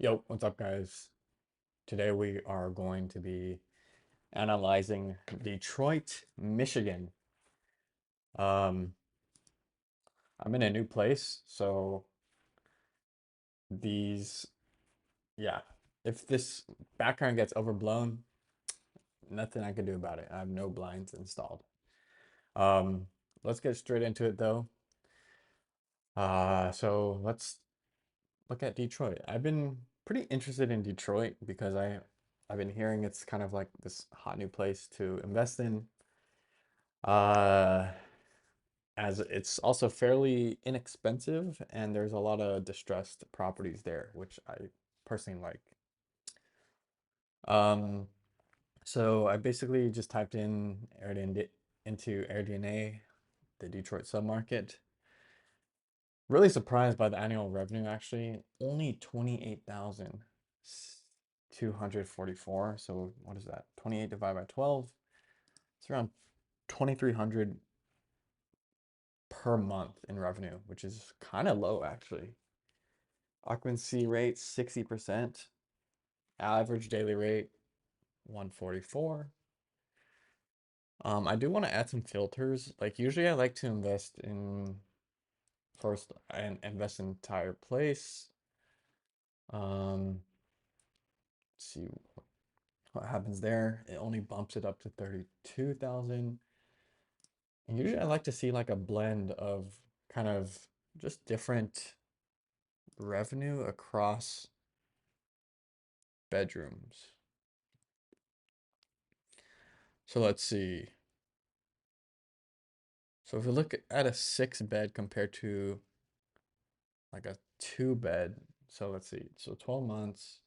Yo, what's up, guys? Today we are going to be analyzing Detroit, Michigan. Um, I'm in a new place, so these, yeah, if this background gets overblown, nothing I can do about it. I have no blinds installed. Um, let's get straight into it though. So let's look at Detroit. I've been pretty interested in Detroit because I've been hearing it's kind of like this hot new place to invest in. Uh, as it's also fairly inexpensive and there's a lot of distressed properties there, which I personally like. Um, so I basically just typed in Airbnb into Airbnb, the Detroit submarket. Really surprised by the annual revenue actually. Only 28,244. So what is that? 28 divided by 12. It's around 2,300 per month in revenue, which is kind of low actually. Occupancy rate 60%. Average daily rate 144. I do want to add some filters. Like usually I like to invest in first and invest in entire place. Let's see what happens there. It only bumps it up to 32,000. And usually I like to see like a blend of kind of just different revenue across bedrooms. So let's see. So if we look at a 6 bed compared to like a 2 bed, so let's see. So 12 months.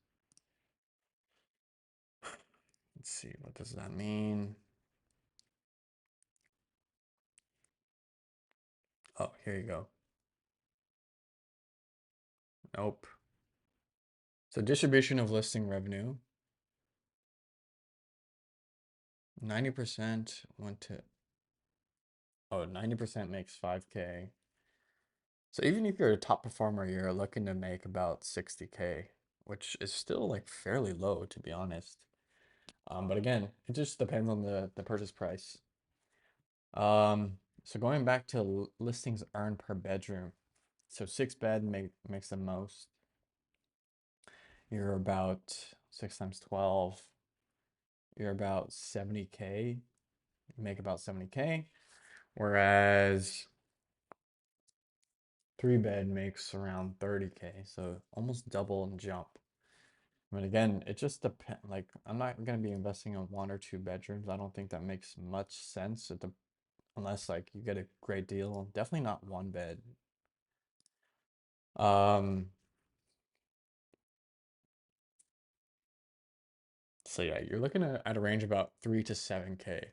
Let's see, what does that mean? Oh, here you go. Nope. So distribution of listing revenue, 90% went to, oh, 90% makes 5K. So even if you're a top performer, you're looking to make about 60K, which is still like fairly low to be honest. But again, it just depends on the purchase price. So going back to listings earned per bedroom. So 6 bed makes the most. You're about 6 times 12. You're about 70K. You make about 70K. Whereas 3 bed makes around 30K. So almost double in jump. But again, it just depends. Like, I'm not gonna be investing in 1 or 2 bedrooms. I don't think that makes much sense unless like you get a great deal. Definitely not 1 bed. Um, so yeah, you're looking at a range about 3 to 7K.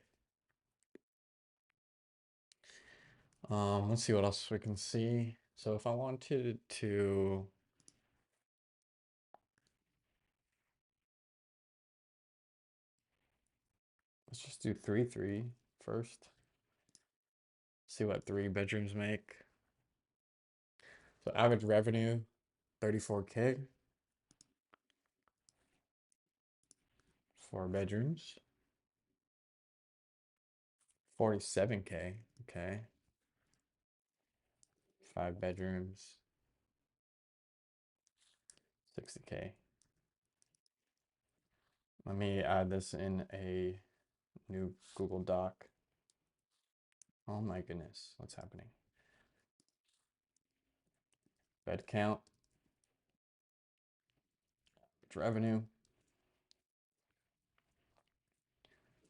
Let's see what else we can see. So if I wanted to, let's just do 3 first. See what 3 bedrooms make. So average revenue, 34K. 4 bedrooms, 47K. Okay. 5 bedrooms, 60K. Let me add this in a new Google Doc. Oh my goodness, what's happening? Bed count, revenue,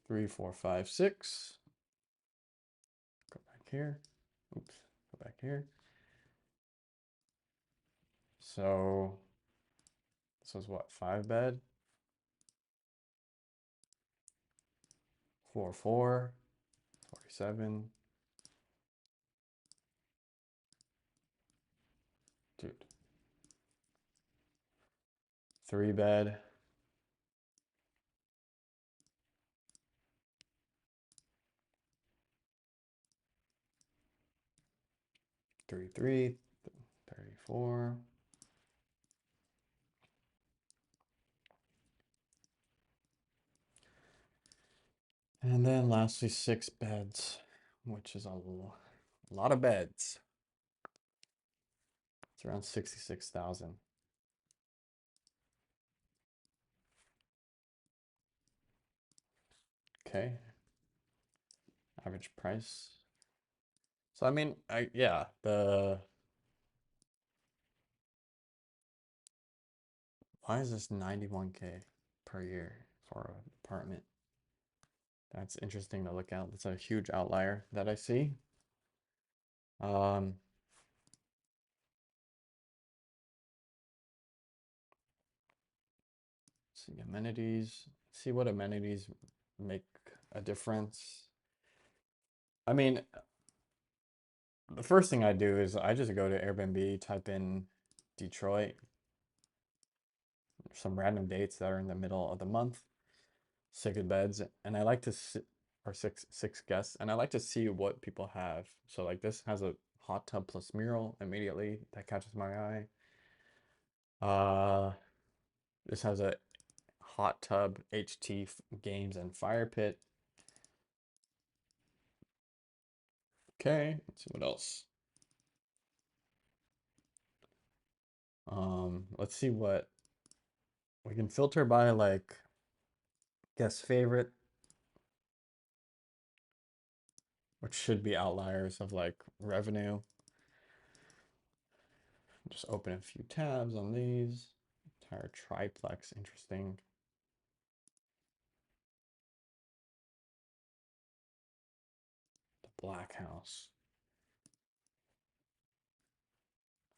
3, 4, 5, 6. Go back here. Oops, go back here. So this was what, 5 bed? 4, 4, 47. Dude. 3 bed. 33, 34. lastly, 6 beds, which is a lot of beds. It's around 66,000. Okay, average price. So I mean, yeah, why is this 91K per year for an apartment? That's interesting to look at. That's a huge outlier that I see. Um, see amenities. See what amenities make a difference. I mean, the first thing I do is I just go to Airbnb, type in Detroit, some random dates that are in the middle of the month, 6 beds, and I like to sit, or six guests, and I like to see what people have. So like this has a hot tub plus mural immediately that catches my eye. Uh, this has a hot tub, HT games and fire pit. Okay, let's see what else. Let's see what we can filter by like guest favorite, which should be outliers of like revenue. Just open a few tabs on these. Entire triplex, interesting. The Black House.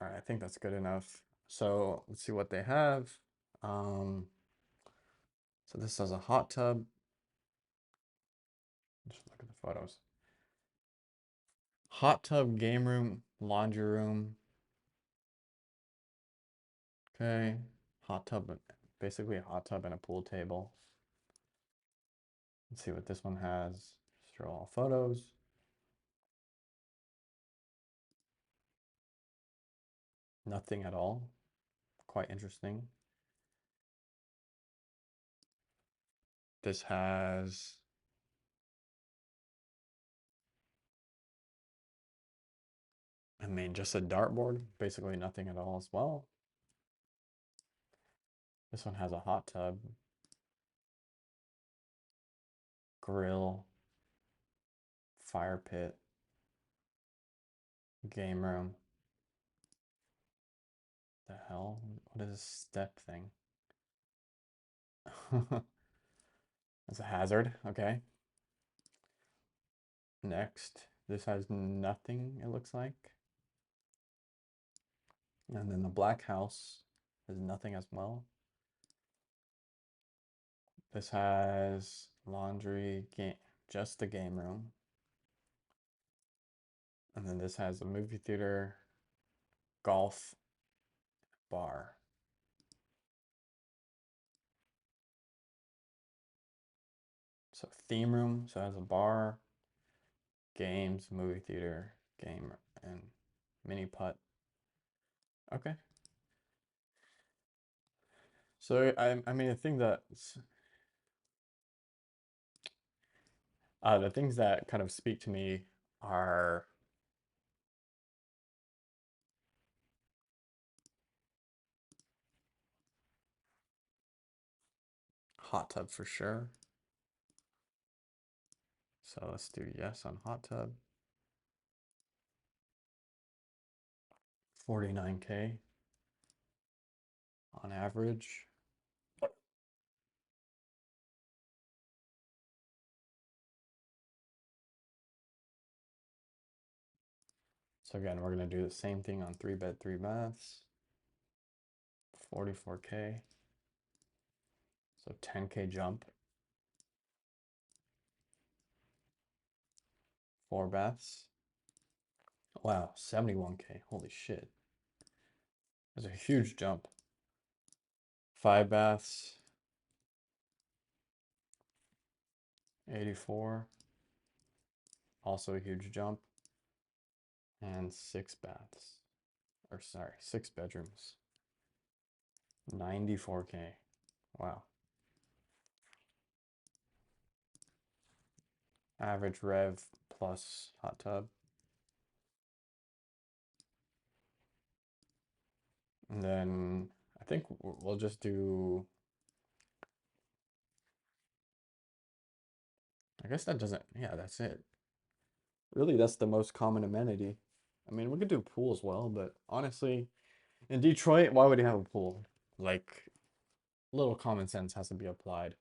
All right, I think that's good enough. So let's see what they have. Um, so this has a hot tub. Just look at the photos. Hot tub, game room, laundry room. Okay, hot tub, basically a hot tub and a pool table. Let's see what this one has. Just show all photos. Nothing at all. Quite interesting. This has I mean, just a dartboard, basically nothing at all as well. This one has a hot tub, grill, fire pit, game room. The hell? What is this step thing? That's a hazard. Okay. Next, this has nothing, it looks like. And then the Black House has nothing as well. This has laundry, game, just the game room. And then this has a movie theater, golf, bar. So theme room, so it has a bar, games, movie theater, game, and mini putt. Okay. So I mean the things that kind of speak to me are hot tub for sure. So let's do yes on hot tub. 49K on average. So again, we're gonna do the same thing on 3 bed, 3 baths. 44K. So 10K jump. 4 baths. Wow, 71K. Holy shit. That's a huge jump. 5 baths. 84. Also a huge jump. And 6 baths. Or sorry, 6 bedrooms. 94K. Wow. average rev plus hot tub. And then I think we'll just do, I guess that doesn't, yeah, that's it. Really, that's the most common amenity. I mean, we could do a pool as well, but honestly, in Detroit, why would you have a pool? Like, little common sense has to be applied.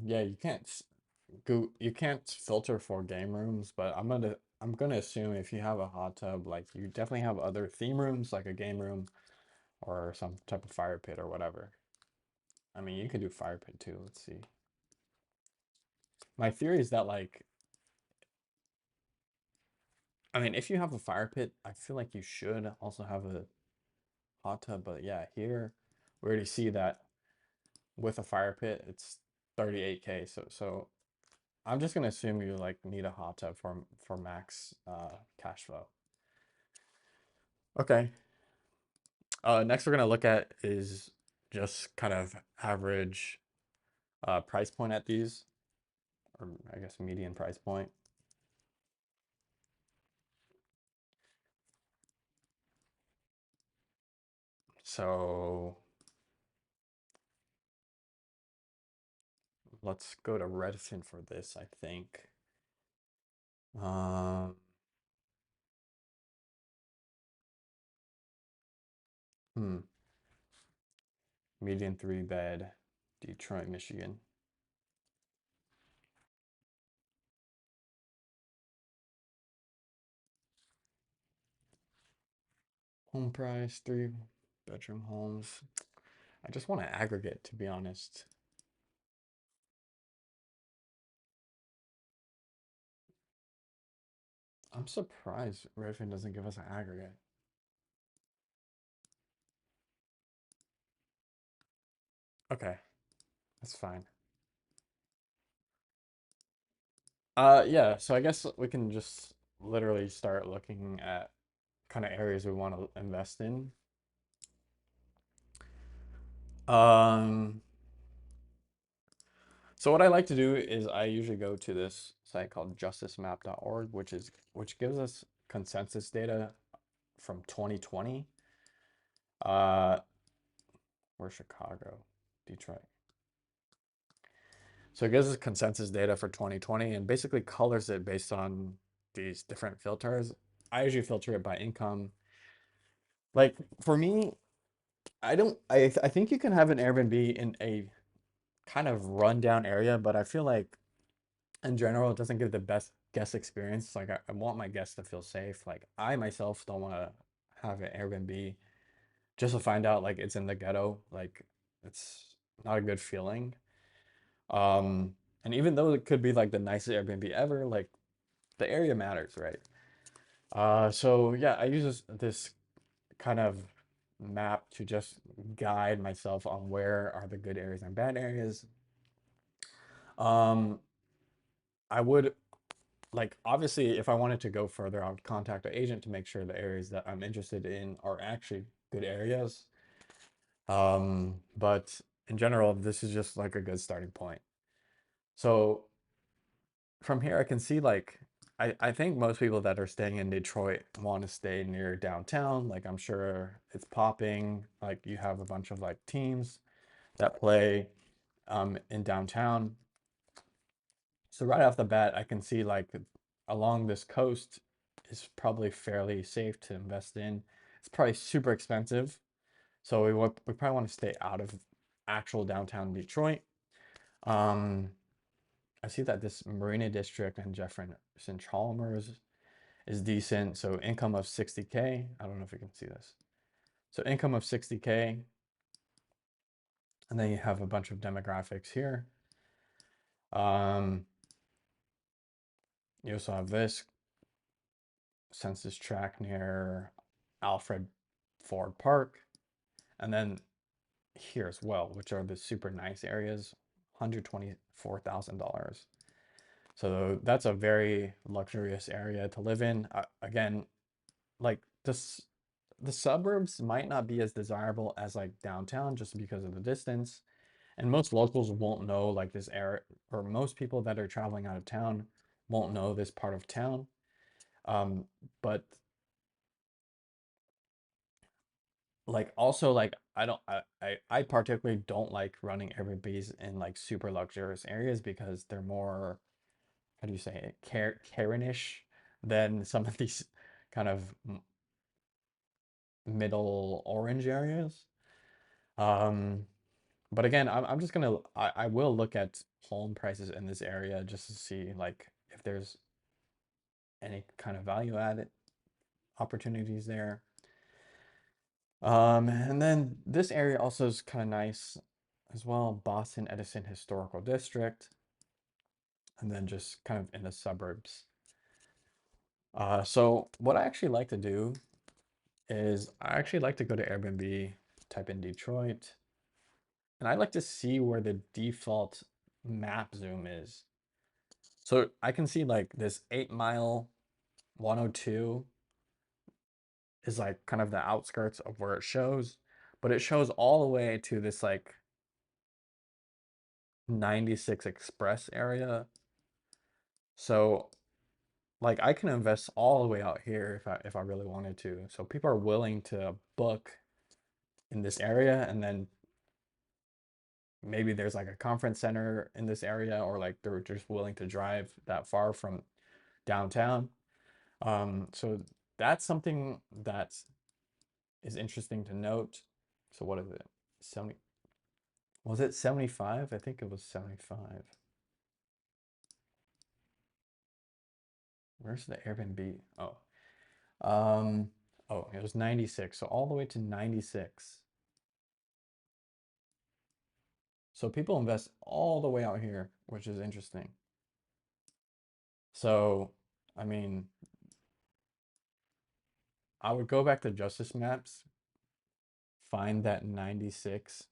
Yeah, you can't filter for game rooms, but I'm gonna assume if you have a hot tub, like you definitely have other theme rooms, like a game room or some type of fire pit or whatever. I mean, you could do fire pit too. Let's see. My theory is that like, I mean, if you have a fire pit, I feel like you should also have a hot tub. But yeah, here we already see that with a fire pit, it's 38K. So I'm just gonna assume you like need a hot tub for max cash flow. Okay. Next we're gonna look at is just kind of average price point at these, or I guess median price point. So let's go to Redfin for this, I think. Um, hmm, median three bed, Detroit, Michigan. Home price, three bedroom homes. I just want to aggregate, to be honest. I'm surprised Redfin doesn't give us an aggregate. Okay, that's fine. Yeah, so I guess we can just literally start looking at kind of areas we want to invest in. Um, so what I like to do is I usually go to this site called justicemap.org, which gives us consensus data from 2020. Uh, where's Chicago? Detroit. So it gives us consensus data for 2020 and basically colors it based on these different filters. I usually filter it by income. Like for me, I think you can have an Airbnb in a kind of rundown area, but I feel like in general it doesn't give the best guest experience. Like I want my guests to feel safe. Like I myself don't want to have an Airbnb just to find out like it's in the ghetto. Like it's not a good feeling. And even though it could be like the nicest Airbnb ever, like the area matters, right? So yeah, I use this kind of map to just guide myself on where are the good areas and bad areas. Um, I would like obviously if I wanted to go further, I would contact an agent to make sure the areas that I'm interested in are actually good areas. But in general, this is just like a good starting point. So from here, I can see like I think most people that are staying in Detroit want to stay near downtown. Like I'm sure it's popping. Like you have a bunch of like teams that play in downtown. So right off the bat, I can see like along this coast is probably fairly safe to invest in. It's probably super expensive. So we probably want to stay out of actual downtown Detroit. Um, I see that this Marina District and Jefferson Chalmers is decent. So income of 60K. I don't know if you can see this. So income of 60K. And then you have a bunch of demographics here. Um, you also have this census tract near Alfred Ford Park. And then here as well, which are the super nice areas, $124,000. So that's a very luxurious area to live in. Again, like this, the suburbs might not be as desirable as like downtown just because of the distance. And most locals won't know like this area, or most people that are traveling out of town won't know this part of town. Um, but like also like I particularly don't like running Airbnbs in like super luxurious areas because they're more, how do you say it, Karenish than some of these kind of middle orange areas. Um, but again, I'm just gonna I will look at home prices in this area just to see like if there's any kind of value added opportunities there. And then this area also is kind of nice as well, Boston Edison Historical District, and then just kind of in the suburbs. So what I actually like to do is I actually like to go to Airbnb, type in Detroit, and I like to see where the default map zoom is. So I can see like this 8 mile 102 is like kind of the outskirts of where it shows, but it shows all the way to this like 96 Express area. So like I can invest all the way out here if I really wanted to. So people are willing to book in this area, and then maybe there's like a conference center in this area, or like they're just willing to drive that far from downtown. So that's something that is interesting to note. So what is it? 70, was it 75? I think it was 75. Where's the Airbnb? Um, oh, it was 96. So all the way to 96. So people invest all the way out here, which is interesting. So, I mean, I would go back to Justice Maps, find that 96,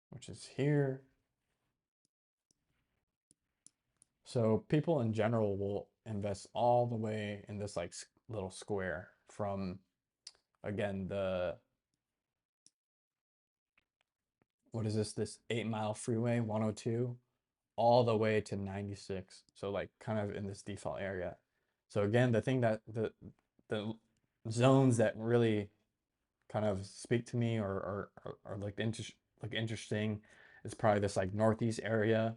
which is here. So people in general will invest all the way in this like little square from, again, the, what is this? This 8 mile freeway, 102, all the way to 96. So like kind of in this default area. So again, the thing that the zones that really kind of speak to me, or like interesting, is probably this like northeast area,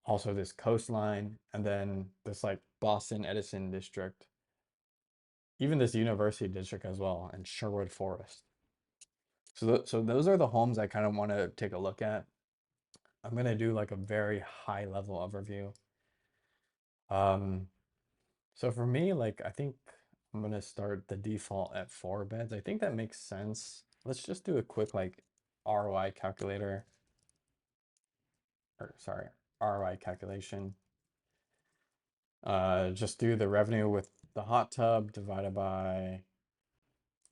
also this coastline, and then this like Boston Edison district, even this University district as well, and Sherwood Forest. So so those are the homes I kind of want to take a look at. I'm gonna do like a very high level overview. Um, so for me, like I think I'm gonna start the default at 4 beds. I think that makes sense. Let's just do a quick like ROI calculator, or sorry, ROI calculation. Just do the revenue with the hot tub divided by,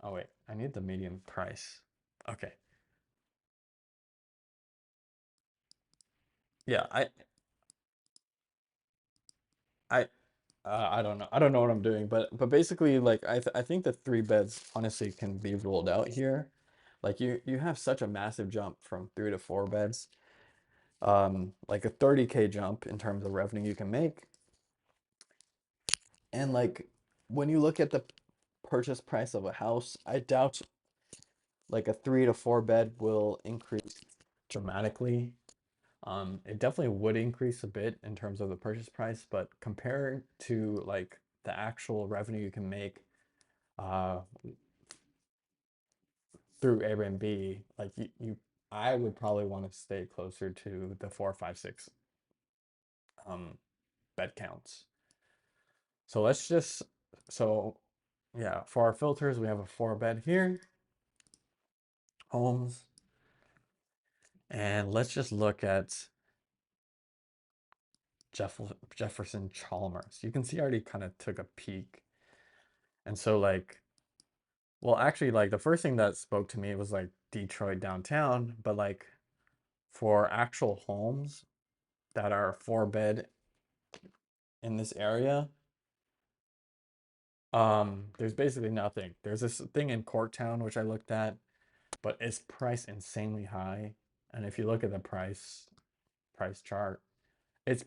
oh wait, I need the median price. Okay. Yeah, I I don't know. I don't know what I'm doing, but basically like I think the 3 beds honestly can be ruled out here. Like you have such a massive jump from 3 to 4 beds. Like a 30K jump in terms of revenue you can make. And like when you look at the purchase price of a house, I doubt like a 3 to 4 bed will increase dramatically. It definitely would increase a bit in terms of the purchase price, but compared to like the actual revenue you can make uh, through Airbnb, like I would probably want to stay closer to the 4, 5, 6 um, bed counts. So let's just, so yeah, for our filters, we have a 4 bed here, homes, and let's just look at Jefferson Chalmers. You can see I already kind of took a peek. And so like, well, actually like the first thing that spoke to me was like Detroit downtown, but like for actual homes that are 4 bed in this area, there's basically nothing. There's this thing in Corktown which I looked at, but it's priced insanely high. And if you look at the price chart, it's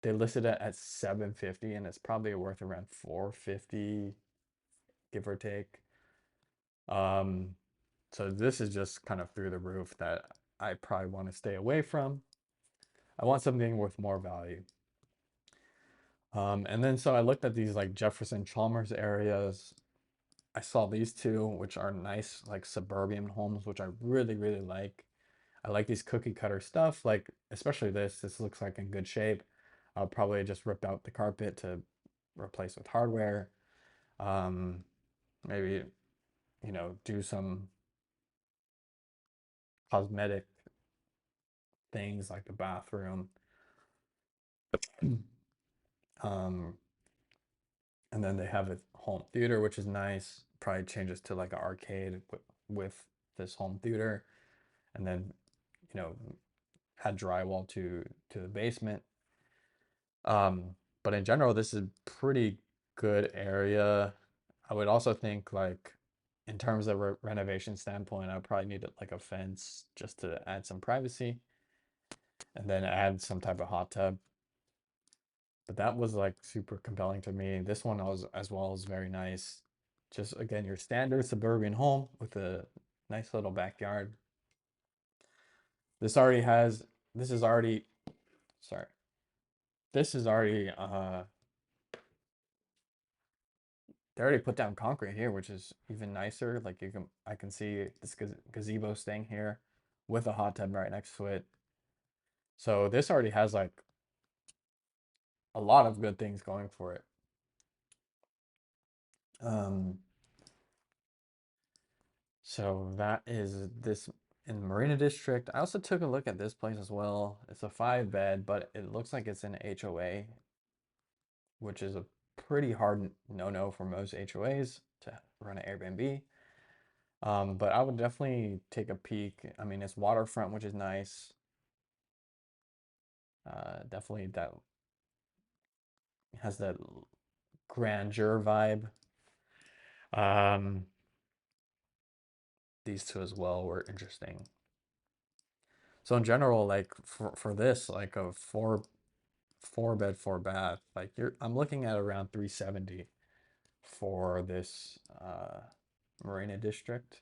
they listed it at 750 and it's probably worth around 450, give or take. Um, so this is just kind of through the roof that I probably want to stay away from. I want something with more value. And then so I looked at these like Jefferson Chalmers areas. I saw these two, which are nice, like suburban homes, which I really, really like. I like these cookie cutter stuff, like especially this. This looks like in good shape. I'll probably just rip out the carpet to replace with hardware. Um, maybe, do some cosmetic things like the bathroom. Um, and then they have a home theater, which is nice. Probably changes to like an arcade with this home theater, and then, you know, add drywall to the basement. But in general, this is pretty good area. I would also think like in terms of renovation standpoint, I probably need like a fence just to add some privacy, and then add some type of hot tub. But that was like super compelling to me. This one was as well as very nice. Just again, your standard suburban home with a nice little backyard. This already has, this is already, sorry, this is already, they already put down concrete here, which is even nicer. Like I can see this gazebo staying here with a hot tub right next to it. So this already has like a lot of good things going for it. Um, so that is this in Marina District. I also took a look at this place as well. It's a 5 bed, but it looks like it's an HOA, which is a pretty hard no-no for most HOAs to run an Airbnb. But I would definitely take a peek. I mean, it's waterfront, which is nice. Definitely that has that grandeur vibe. Um, these two as well were interesting. So in general, like for this, like a four bed, four bath, like I'm looking at around 370 for this Marina District.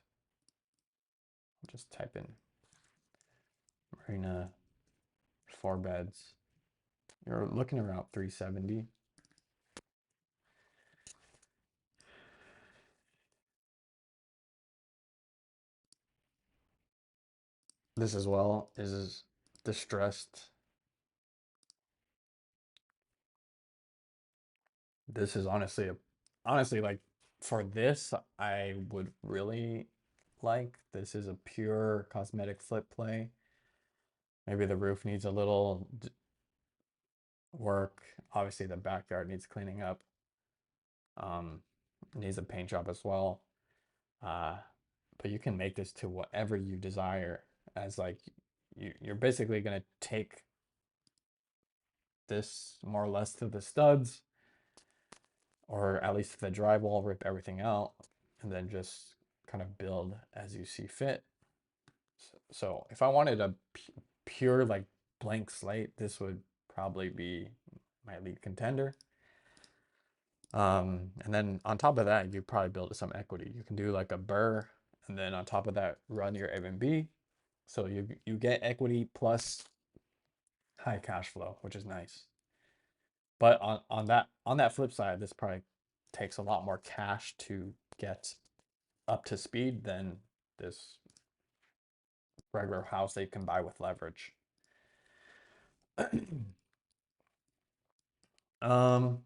Just type in Marina 4 beds. You're looking around 370. This as well is distressed. This is honestly like for this, I would really like this is a pure cosmetic flip play. Maybe the roof needs a little work. Obviously, the backyard needs cleaning up. Um, needs a paint job as well. Uh, but you can make this to whatever you desire. As like you're basically gonna take this more or less to the studs, or at least to the drywall, rip everything out, and then just kind of build as you see fit. So if I wanted a pure like blank slate, this would probably be my lead contender. And then on top of that, you probably build some equity. You can do like a burr, and then on top of that, run your Airbnb. So you get equity plus high cash flow, which is nice. But on that flip side, this probably takes a lot more cash to get up to speed than this regular house that you can buy with leverage. um,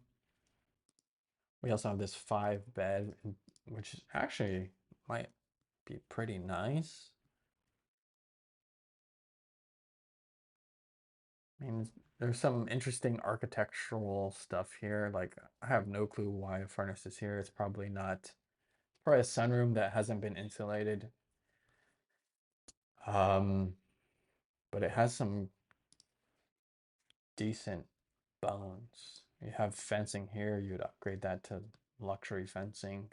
we also have this 5 bed, which is actually might be pretty nice. I mean, there's some interesting architectural stuff here. Like, I have no clue why a furnace is here. It's probably not, probably a sunroom that hasn't been insulated. Um, but it has some decent bones. You have fencing here. You'd upgrade that to luxury fencing.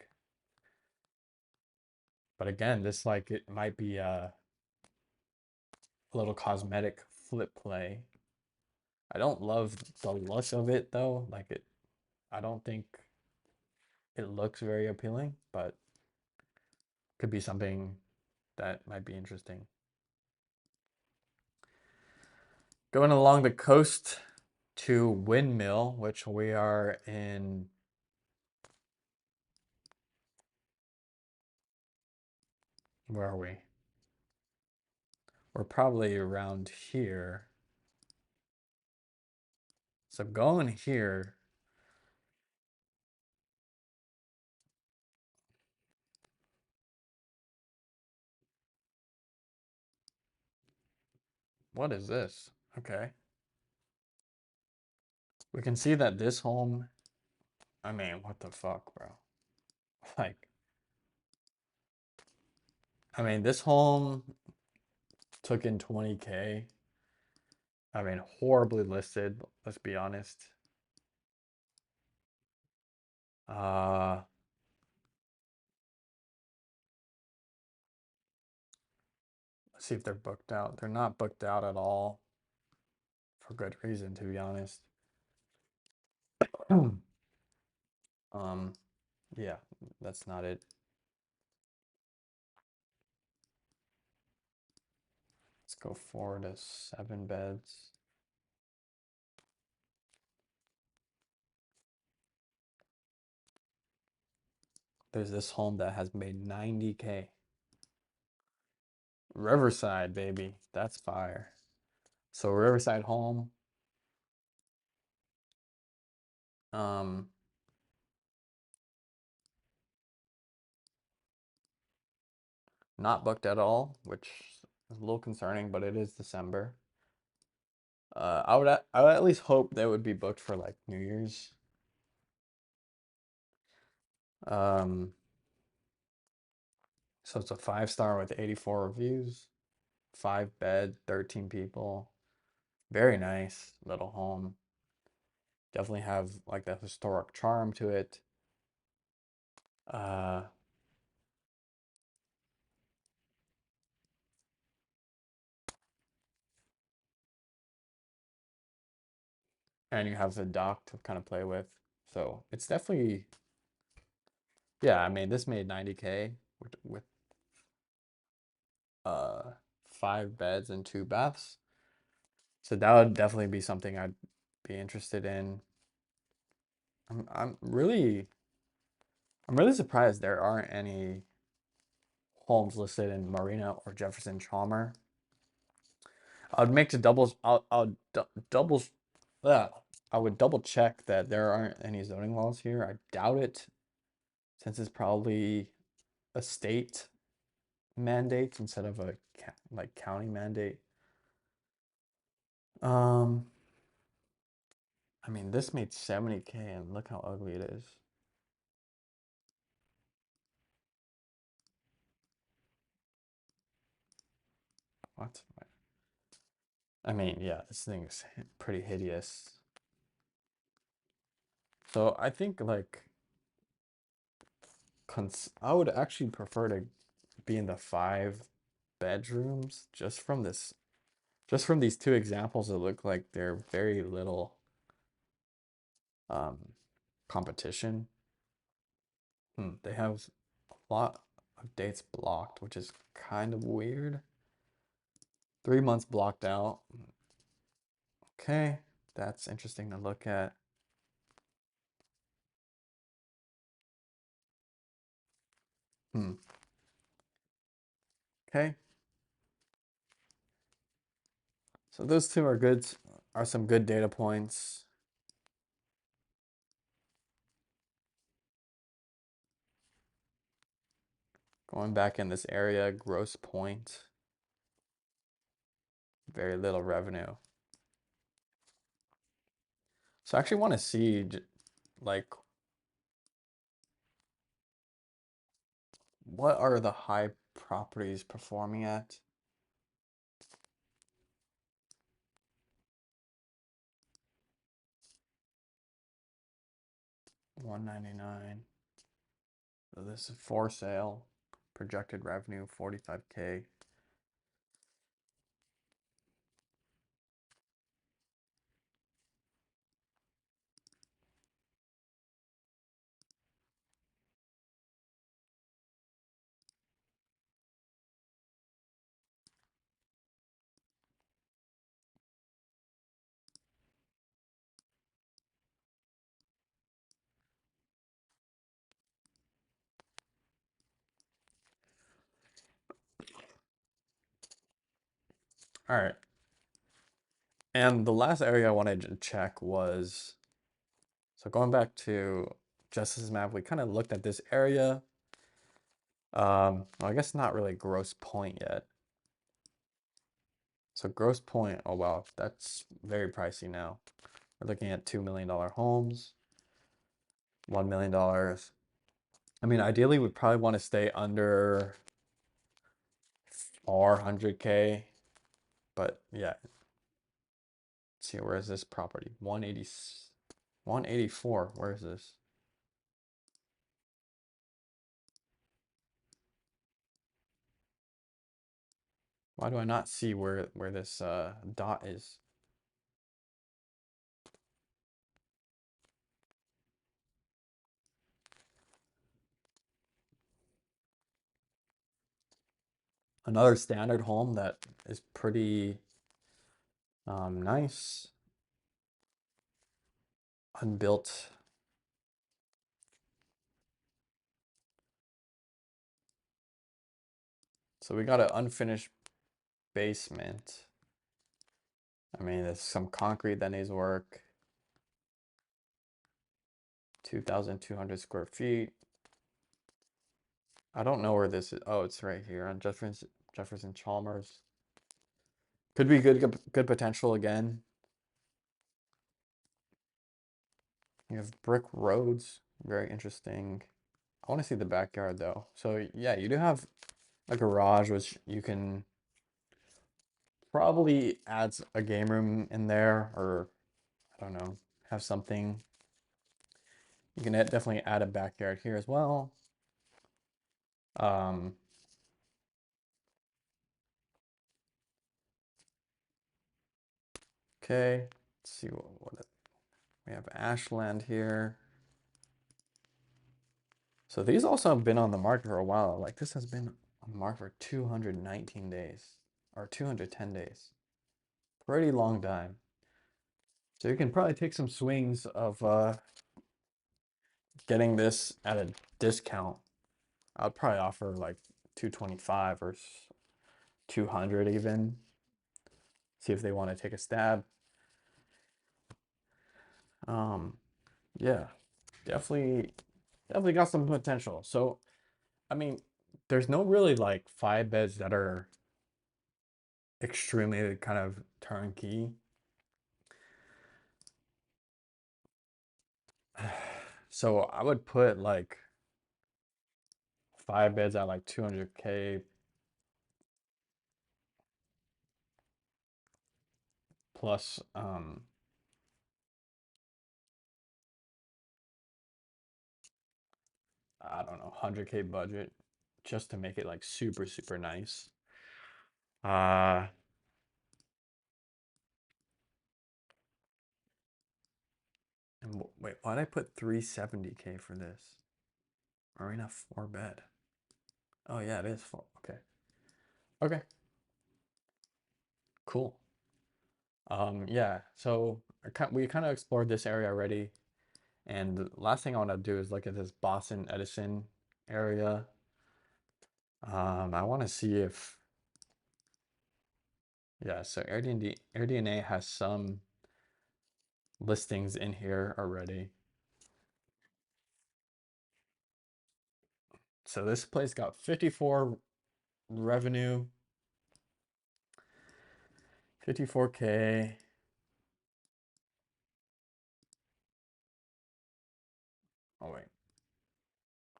But again, this like it might be a little cosmetic flip play. I don't love the look of it though. Like it, I don't think it looks very appealing, but could be something that might be interesting. Going along the coast to Windmill, which we are in. Where are we? We're probably around here. So going here, what is this? Okay. We can see that this home, I mean, what the fuck, bro? Like, I mean, this home took in 20K. I mean, horribly listed, let's be honest. Uh, let's see if they're booked out. They're not booked out at all for good reason, to be honest. Um, yeah, that's not it. Let's go 4 to 7 beds. There's this home that has made 90K. Riverside, baby. That's fire. So Riverside home. Um, Not booked at all, which is a little concerning, but it is December. I would at least hope they would be booked for like New Year's. Um, so it's a 5 star with 84 reviews, 5 bed, 13 people. Very nice little home. Definitely have like that historic charm to it. Uh, and you have the dock to kind of play with. So it's definitely, yeah, I mean, this made 90K with 5 beds and 2 baths. So that would definitely be something I'd be interested in. I'm I'm really I'm really surprised there aren't any homes listed in Marina or Jefferson Chalmer. I'd make to doubles. I'll doubles. Yeah, I would double check that there aren't any zoning laws here. I doubt it, since it's probably a state mandate instead of a like county mandate. Um, I mean, this made 70K, and look how ugly it is. What? I mean, yeah, this thing is pretty hideous. So I think like I would actually prefer to be in the 5 bedrooms just from these 2 examples that look like they're very little um competition. They have a lot of dates blocked, which is kind of weird. 3 months blocked out. Okay, that's interesting to look at. Hmm. Okay, so those two are some good data points. Going back in this area, Gross Point, very little revenue. So I actually want to see like what are the high properties performing at? $199. So this is for sale. projected revenue 45K. All right. And the last area I wanted to check was, so going back to Justice's map, we kind of looked at this area. Well, I guess not really Gross Point yet. So Gross Point, oh wow, that's very pricey now. We're looking at $2 million homes, $1 million. I mean, ideally, we'd probably want to stay under 400K, but yeah. Let's see, where is this property? 180, 184. Where is this? Why do I not see where this dot is? Another standard home that is pretty nice. Unbuilt. So we got an unfinished basement. I mean, there's some concrete that needs work. 2,200 square feet. I don't know where this is. Oh, it's right here on Jefferson Chalmers. Could be good potential again. You have brick roads, very interesting. I want to see the backyard though. So yeah, you do have a garage which you can probably add a game room in there, or I don't know, have something. You can definitely add a backyard here as well. Um, okay, let's see what we have. Ashland here. So these also have been on the market for a while. Like this has been on the market for 219 days or 210 days. Pretty long time. So you can probably take some swings of getting this at a discount. I'd probably offer like 225 or 200 even. See if they want to take a stab. Um, yeah, definitely got some potential. So, I mean, there's no really like 5 beds that are extremely kind of turnkey. So I would put like 5 beds at like 200K plus I don't know, 100K budget just to make it like super nice. Uh and wait, why'd I put 370K for this? Arena 4 bed. Oh yeah, it is four. Okay. Okay, cool. Yeah, so we kind of explored this area already. And the last thing I want to do is look at this Boston Edison area. I want to see if, yeah, so AirDNA has some listings in here already. So this place got 54 revenue, 54K. Oh wait,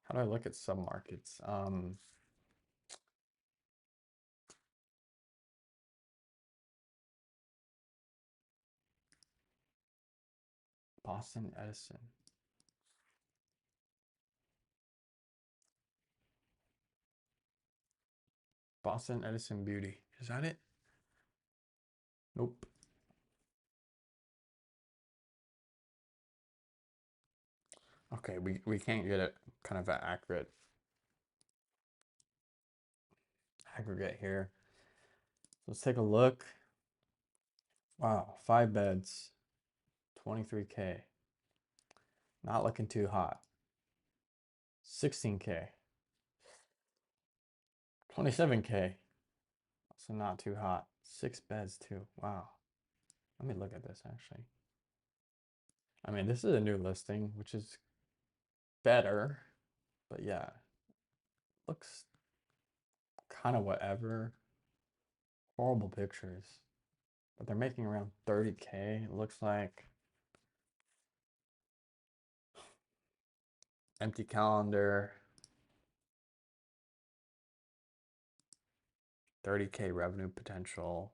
how do I look at submarkets? Boston Edison. Boston Edison Beauty. Is that it? Nope. Okay, we can't get it kind of an accurate aggregate here. Let's take a look. Wow, 5 beds, 23K. Not looking too hot. 16K, 27K. Also not too hot. 6 beds too. Wow. Let me look at this actually. I mean, this is a new listing, which is better, but yeah, looks kind of whatever. Horrible pictures, but they're making around 30K. It looks like empty calendar, 30K revenue potential.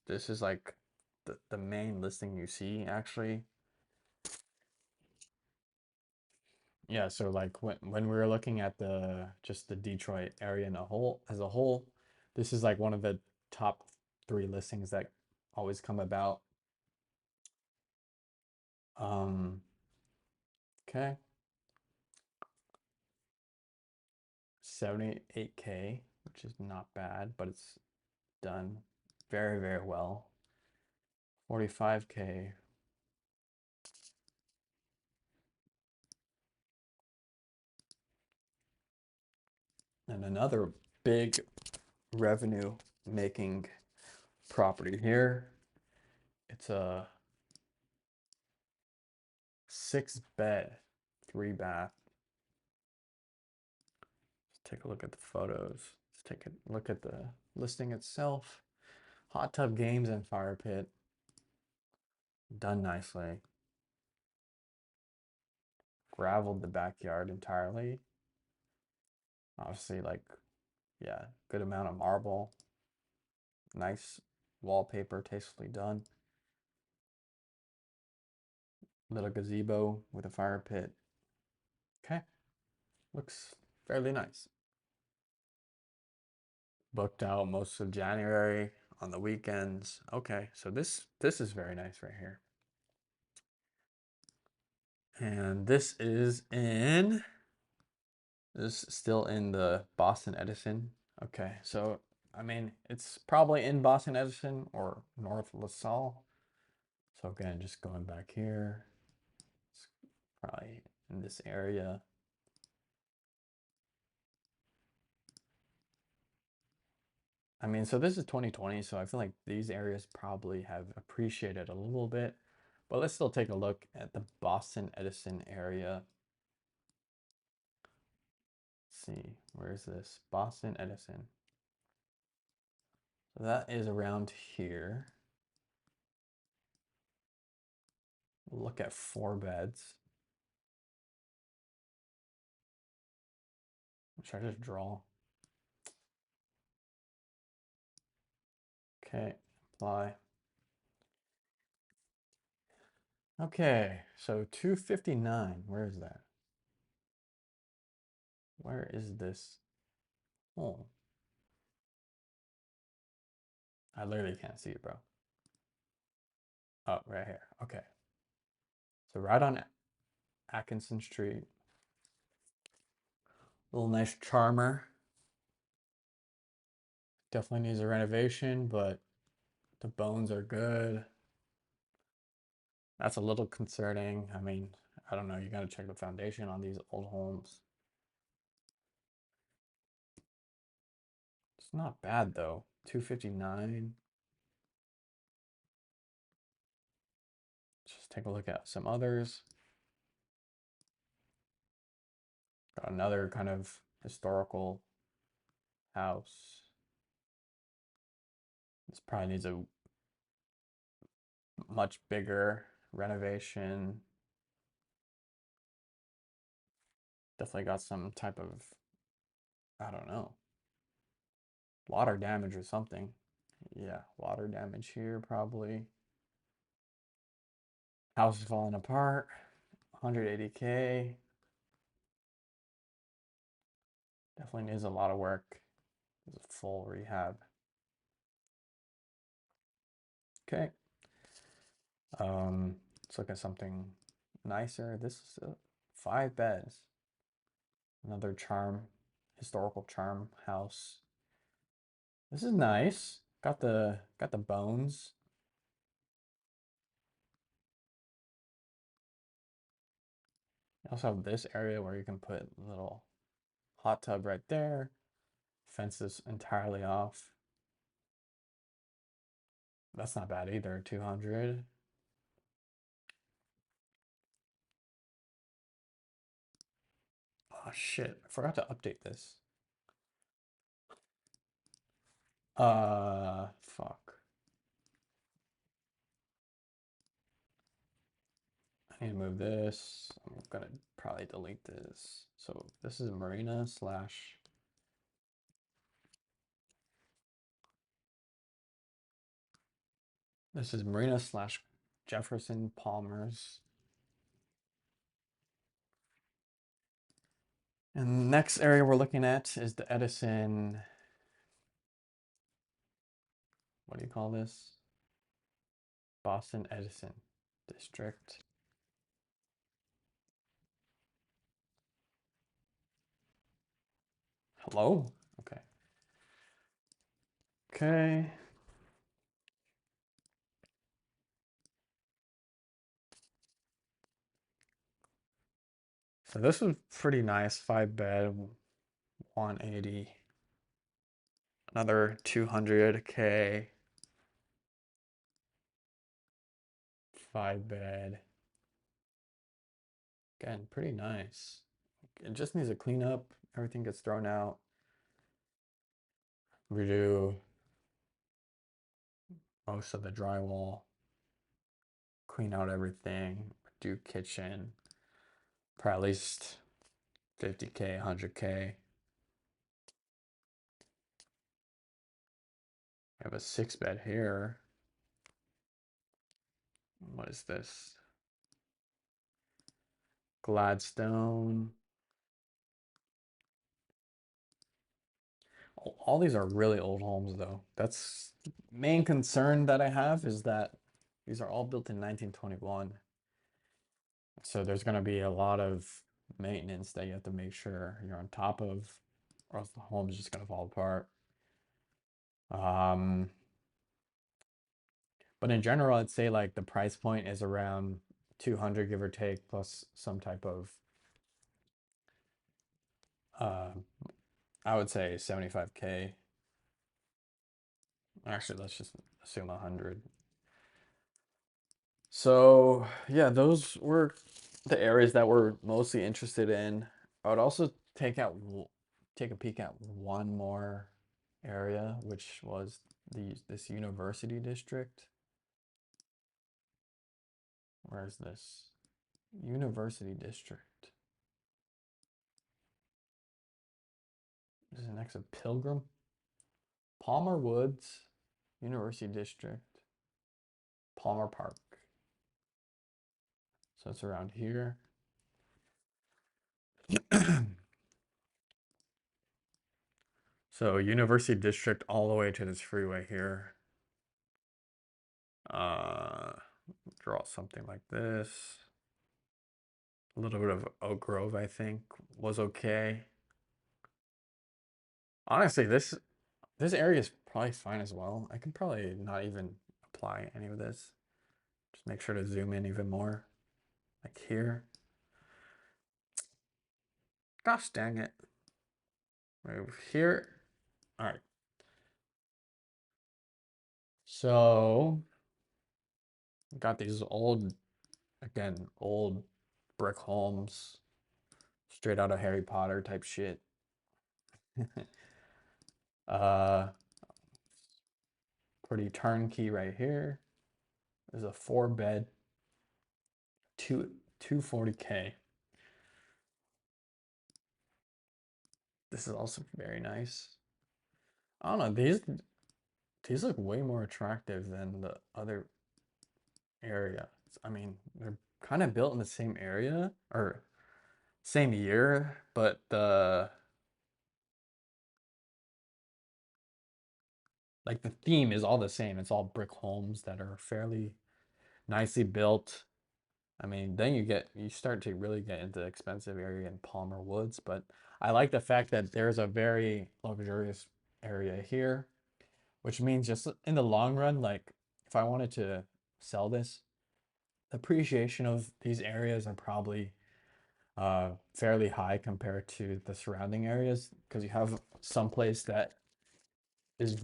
This is like the main listing you see actually. Yeah, so like when we were looking at the just the Detroit area in a whole as a whole, this is like one of the top 3 listings that always come about. Um, okay, 78K, which is not bad, but it's done very, very well. 45K. And another big revenue making property here. It's a 6 bed, 3 bath. Let's take a look at the photos. Let's take a look at the listing itself. Hot tub, games, and fire pit. Done nicely. Graveled the backyard entirely. Obviously, like, yeah, good amount of marble. Nice wallpaper, tastefully done. Little gazebo with a fire pit. Okay, looks fairly nice. Booked out most of January on the weekends. Okay, so this is very nice right here. And this is still in the Boston Edison. Okay, so I mean it's probably in Boston Edison or North LaSalle. So again, just going back here, it's probably in this area. I mean, so this is 2020, so I feel like these areas probably have appreciated a little bit, but let's still take a look at the Boston Edison area. Let's see, where is this? Boston Edison. So that is around here. We'll look at 4 beds. Should I just draw? Okay, apply. Okay, so 259. Where is that? Where is this? Oh, I literally can't see it, bro. Oh, right here. Okay. So right on Atkinson Street. Little nice charmer. Definitely needs a renovation, but the bones are good. That's a little concerning. I mean, I don't know. You got to check the foundation on these old homes. It's not bad though. 259. Just take a look at some others. Got another kind of historical house. This probably needs a much bigger renovation. Definitely got some type of, I don't know, water damage or something. Yeah, water damage here probably. House is falling apart. 180K. definitely needs a lot of work. It's a full rehab. Okay. Let's look at something nicer. This is 5 beds. Another charm, historical charm house. This is nice. Got the bones. You also have this area where you can put a little hot tub right there. Fences entirely off. That's not bad either. 200. Oh shit, I forgot to update this. Fuck. I need to move this. I'm gonna probably delete this. So this is Marina slash. This is Marina slash Jefferson Palmer's. And the next area we're looking at is the Edison. What do you call this? Boston Edison District. Hello? Okay. Okay. So this was pretty nice. 5 bed, 180. Another 200K. 5 bed. Again, pretty nice. It just needs a clean up. Everything gets thrown out. Redo most of the drywall. Clean out everything. Do kitchen. Probably at least 50K, 100K. I have a 6 bed here. What is this? Gladstone. All these are really old homes though. That's main concern that I have is that these are all built in 1921. So there's going to be a lot of maintenance that you have to make sure you're on top of, or else the home is just going to fall apart. Um, but in general, I'd say like the price point is around 200 give or take, plus some type of, uh, I would say 75K. Actually, let's just assume 100. So yeah, those were the areas that we're mostly interested in. I would also take a peek at one more area, which was this university district. Where's this? University district. This is next to Pilgrim. Palmer Woods, University District, Palmer Park. So it's around here. So University District all the way to this freeway here. Uh, Draw something like this. A little bit of Oak Grove, I think, was okay. Honestly, this area is probably fine as well. I can probably not even apply any of this. Just make sure to zoom in even more. Like here. Gosh dang it. Move here. All right. So, got these old, again, old brick homes, straight out of Harry Potter type shit. uh, Pretty turnkey right here. There's a 4 bed, 240K. This is also very nice. I don't know, these look way more attractive than the other area. I mean, they're kind of built in the same area or same year, but like the theme is all the same. It's all brick homes that are fairly nicely built. I mean, then you start to really get into the expensive area in Palmer Woods, but I like the fact that there's a very luxurious area here, which means just in the long run, like if I wanted to sell this, the appreciation of these areas are probably fairly high compared to the surrounding areas because you have some place that is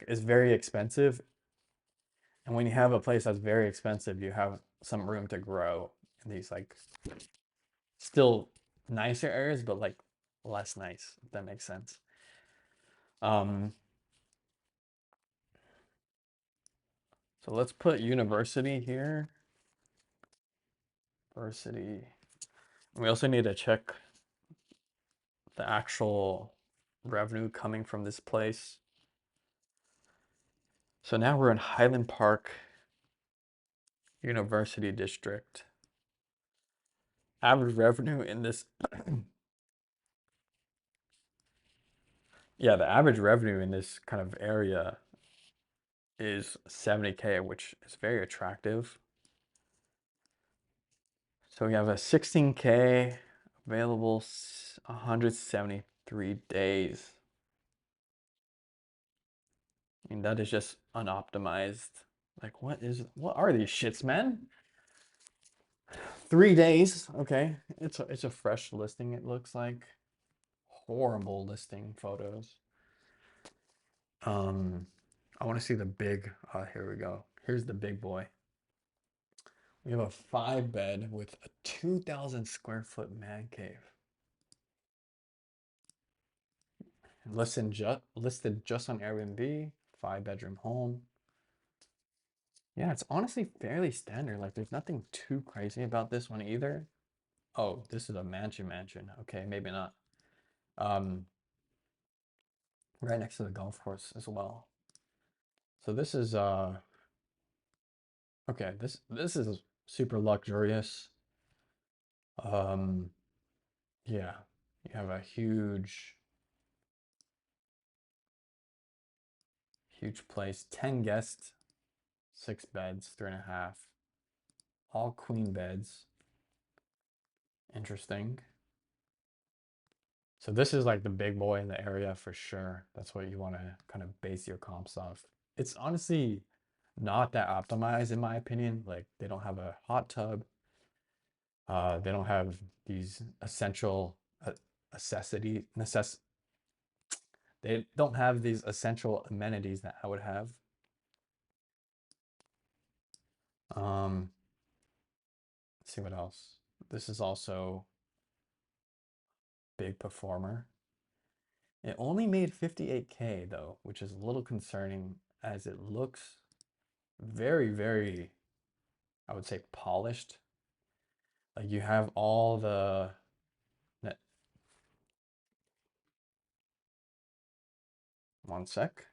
is very expensive, and when you have a place that's very expensive, you have some room to grow in these like still nicer areas, but like less nice, if that makes sense. Um, so let's put university here. University. We also need to check the actual revenue coming from this place. So now we're in Highland Park University District. Average revenue in this, yeah, the average revenue in this kind of area is 70K, which is very attractive. So we have a 16K available 173 days. I mean, that is just unoptimized. Like, what are these shits, man? 3 days. Okay. It's a fresh listing, it looks like. Horrible listing photos. Um, I want to see the big, here we go. Here's the big boy. We have a 5 bed with a 2,000 square foot man cave. Listed just on Airbnb, 5 bedroom home. Yeah, it's honestly fairly standard. Like there's nothing too crazy about this one either. Oh, this is a mansion. Okay, maybe not. Um, right next to the golf course as well. So this is okay, this is super luxurious. Um, yeah. You have a huge place, 10 guests, 6 beds, 3.5, all queen beds. Interesting. So this is like the big boy in the area for sure. That's what you want to kind of base your comps off. It's honestly not that optimized in my opinion. Like they don't have a hot tub. They don't have these essential necessity necess. They don't have these essential amenities that I would have. Um, let's see what else. This is also big performer. It only made 58K though, which is a little concerning as it looks very, I would say polished. Like you have all the one sec.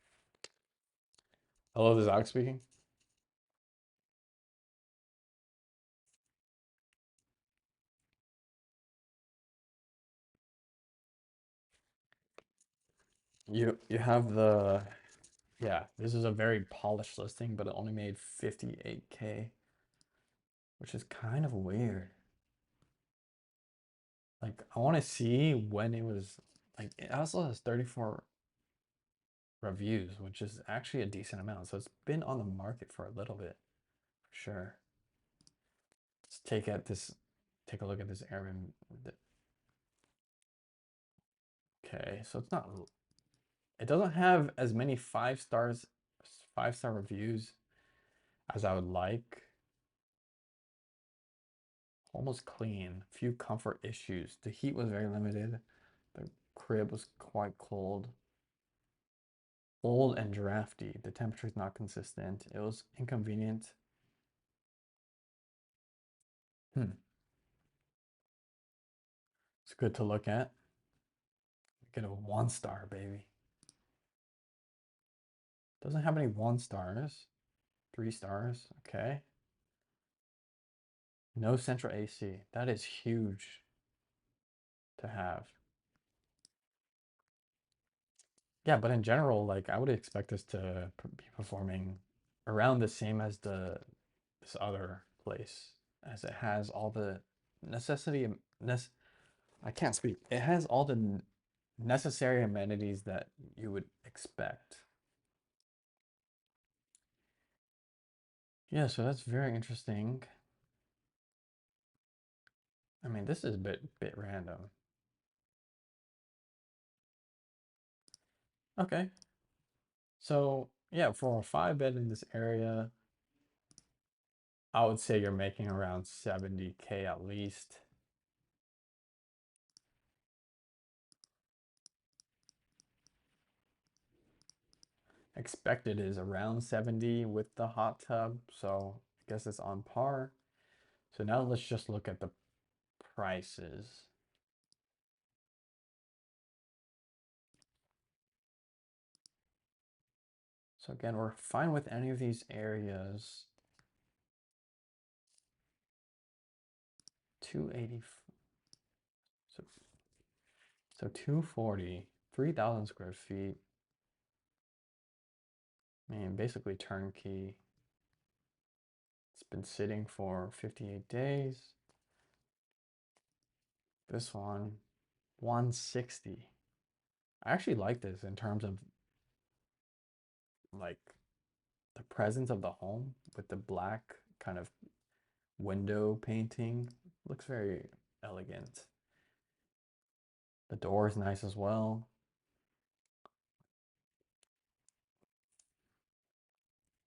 Hello, this is Alex speaking. You have the yeah, this is a very polished listing, but it only made 58K, which is kind of weird. Like I want to see when it was like it also has 34 reviews, which is actually a decent amount. So it's been on the market for a little bit, for sure. Let's take a look at this Airbnb. Okay, so it doesn't have as many 5 star reviews as I would like. Almost clean. Few comfort issues. The heat was very limited. The crib was quite cold. Old and drafty. The temperature is not consistent. It was inconvenient. Hmm. It's good to look at. Get a 1 star, baby. Doesn't have any 1 stars. 3 stars. Okay. No central AC. That is huge to have. Yeah, but in general, like I would expect us to be performing around the same as the this other place, as it has all the necessity nec I can't speak. It has all the necessary amenities that you would expect. Yeah, so that's very interesting. I mean, this is a bit random. Okay. So, yeah, for a five bed in this area, I would say you're making around 70K at least. Expected is around 70 with the hot tub, so I guess it's on par. So now let's just look at the prices. So again, we're fine with any of these areas. 280, so, so 240, 3,000 square feet. I mean, basically turnkey. It's been sitting for 58 days. This one, 160. I actually like this in terms of like the presence of the home with the black kind of window painting. Looks very elegant. The door is nice as well.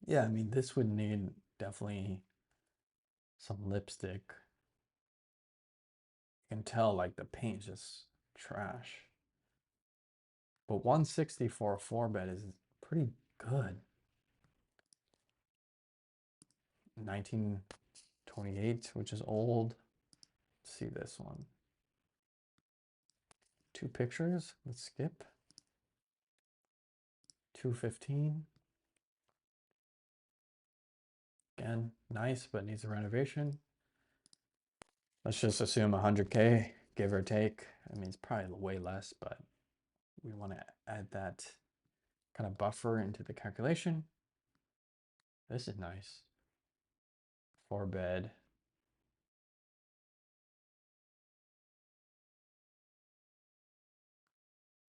Yeah, I mean, this would need definitely some lipstick. You can tell like the paint's just trash. But 160 for a four bed is pretty good. 1928, which is old. Let's see this one. Two pictures. Let's skip. 215. Again, nice, but needs a renovation. Let's just assume 100K, give or take. I mean, it's probably way less, but we want to add that kind of buffer into the calculation. This is nice. Four bed.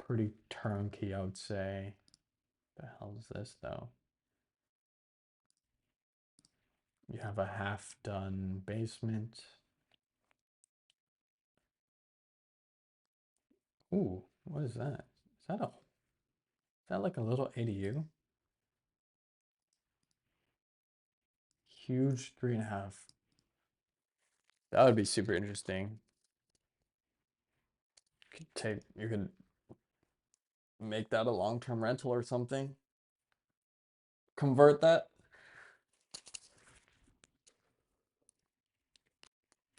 Pretty turnkey, I would say. The hell is this though? You have a half done basement. Ooh, what is that? Is that like a little ADU? Huge 3.5. That would be super interesting. You could make that a long-term rental or something. Convert that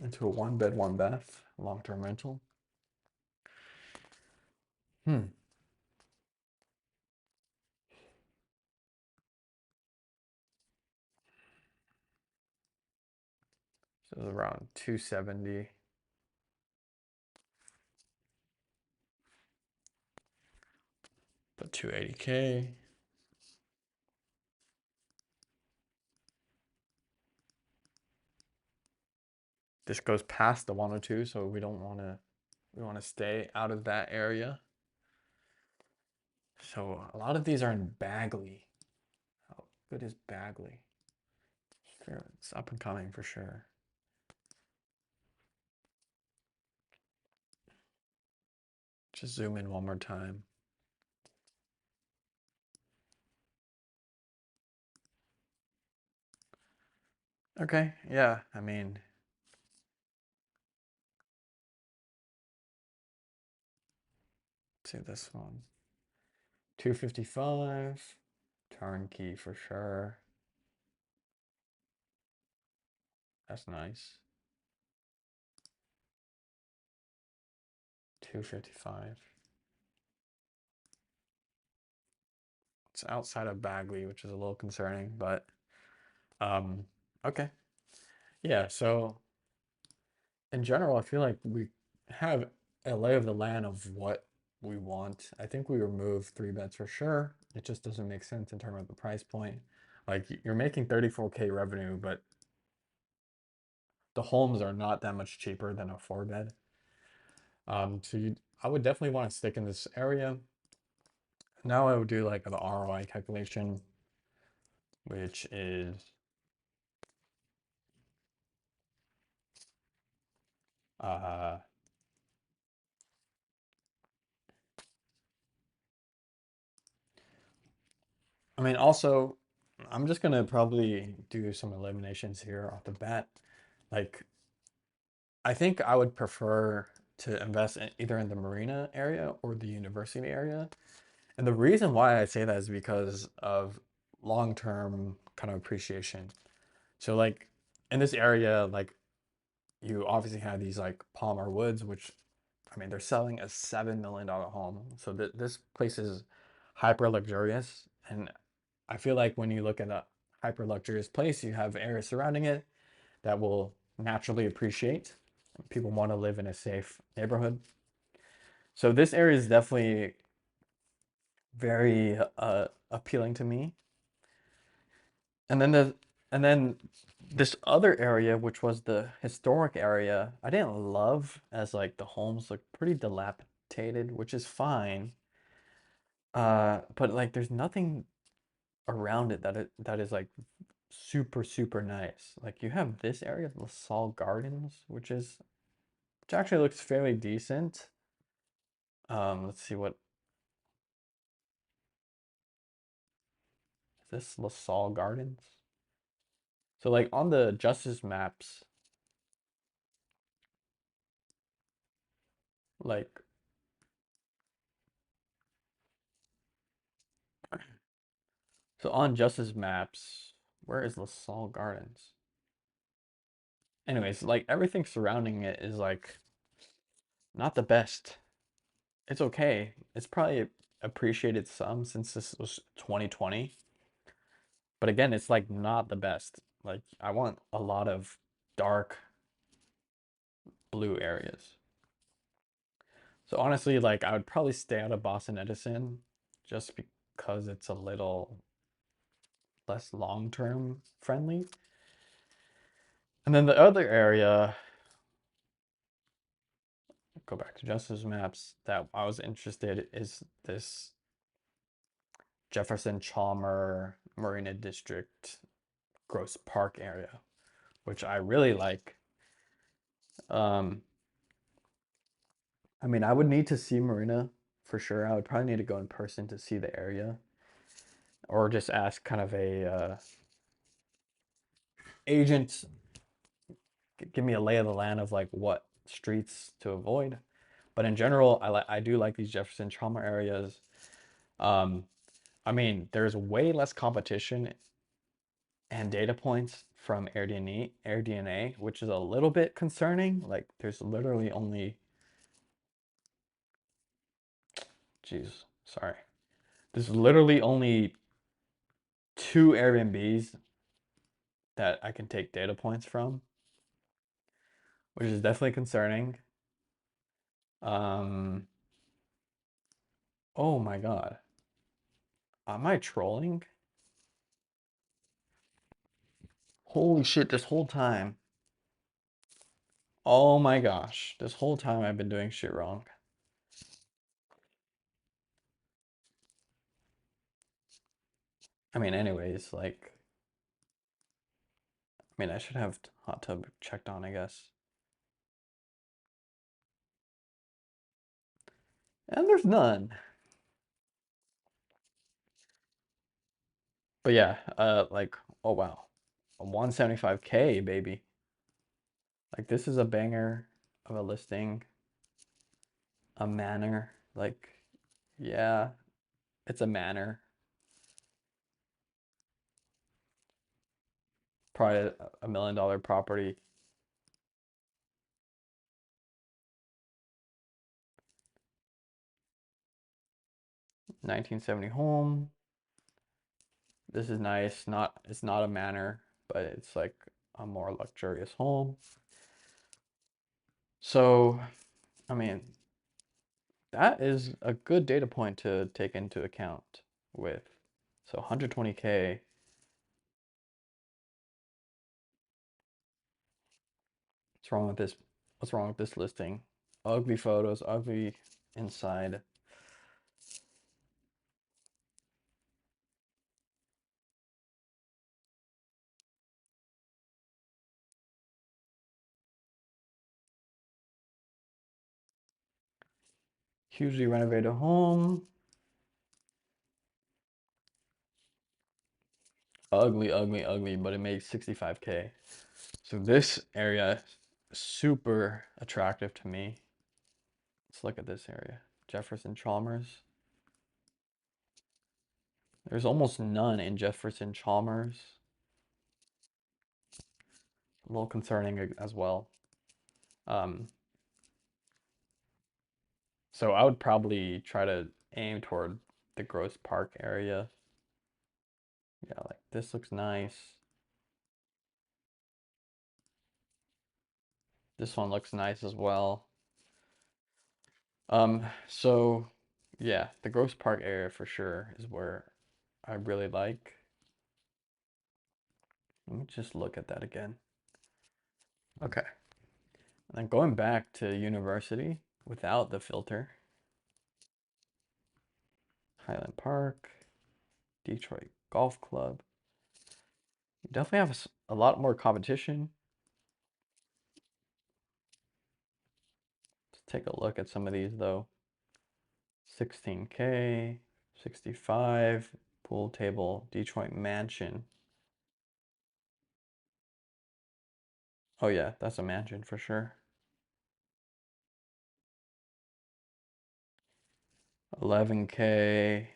into a one bed, one bath long-term rental. Hmm. So it's around 270. But 280K. This goes past the 102, so we want to stay out of that area. So a lot of these are in Bagley. How good is Bagley? It's up and coming for sure. Just zoom in one more time. Okay, yeah, I mean, let's see this one. 255, turnkey for sure. That's nice. 255. It's outside of Bagley, which is a little concerning, but um, okay. Yeah, so in general, I feel like we have a lay of the land of what we want. I think we remove three beds for sure. It just doesn't make sense in terms of the price point. Like you're making 34K revenue, but the homes are not that much cheaper than a four bed. I would definitely want to stick in this area. Now I would do like the ROI calculation, which is uh I mean also I'm just gonna probably do some eliminations here off the bat. Like I think I would prefer to invest in either in the marina area or the university area. And the reason why I say that is because of long-term kind of appreciation. So like in this area, like you obviously have these like Palmer Woods, which I mean they're selling a $7 million home. So this place is hyper luxurious. And I feel like when you look at a hyper luxurious place, you have areas surrounding it that will naturally appreciate. People want to live in a safe neighborhood. So this area is definitely very appealing to me. And then this other area, which was the historic area, I didn't love as like the homes look pretty dilapidated, which is fine. But like there's nothing around it that is like super nice. Like you have this area, LaSalle Gardens, which actually looks fairly decent. Let's see what is this LaSalle Gardens? So like on the Justice maps, like so on Justice maps, where is LaSalle Gardens? Anyways, like everything surrounding it is like not the best. It's okay. It's probably appreciated some since this was 2020. But again, it's like not the best. Like I want a lot of dark blue areas. So honestly, like I would probably stay out of Boston Edison just because it's a little less long-term friendly. And then the other area, go back to Justice Maps, that I was interested is this Jefferson Chalmer Marina District Gross Park area, which I really like. Um, I mean, I would need to see Marina for sure. I would probably need to go in person to see the area, or just ask kind of a agent, give me a lay of the land of like what streets to avoid. But in general, I do like these Jefferson Chalmer areas. Um, I mean, there's way less competition and data points from AirDNA, which is a little bit concerning. Like there's literally only, geez, sorry. There's literally only two Airbnbs that I can take data points from, which is definitely concerning. Um, oh my God. Am I trolling? Holy shit, this whole time. Oh my gosh, this whole time I've been doing shit wrong. I mean, anyways, like, I mean, I should have hot tub checked on, I guess. And there's none. But yeah, like, oh wow, a 175K, baby. Like, this is a banger of a listing, a manor. Like, yeah, it's a manor. Probably a $1 million property. 1970 home. This is nice. It's not a manor, but it's like a more luxurious home. So, I mean, That is a good data point to take into account with. So 120K. What's wrong with this? What's wrong with this listing? Ugly photos, ugly inside. Hugely renovated home. Ugly, ugly, ugly, but it made 65K. So this area is super attractive to me. Let's look at this area. Jefferson Chalmers. There's almost none in Jefferson Chalmers. A little concerning as well. Um, so I would probably try to aim toward the Gross Park area. Yeah, like this looks nice. This one looks nice as well. So yeah, the Gross Park area for sure is where I really like. Let me just look at that again. Okay. And then going back to University without the filter. Highland Park, Detroit Golf Club. You definitely have a lot more competition. Let's take a look at some of these though. 16K, 65, pool table, Detroit Mansion. Oh yeah, that's a mansion for sure. 11K.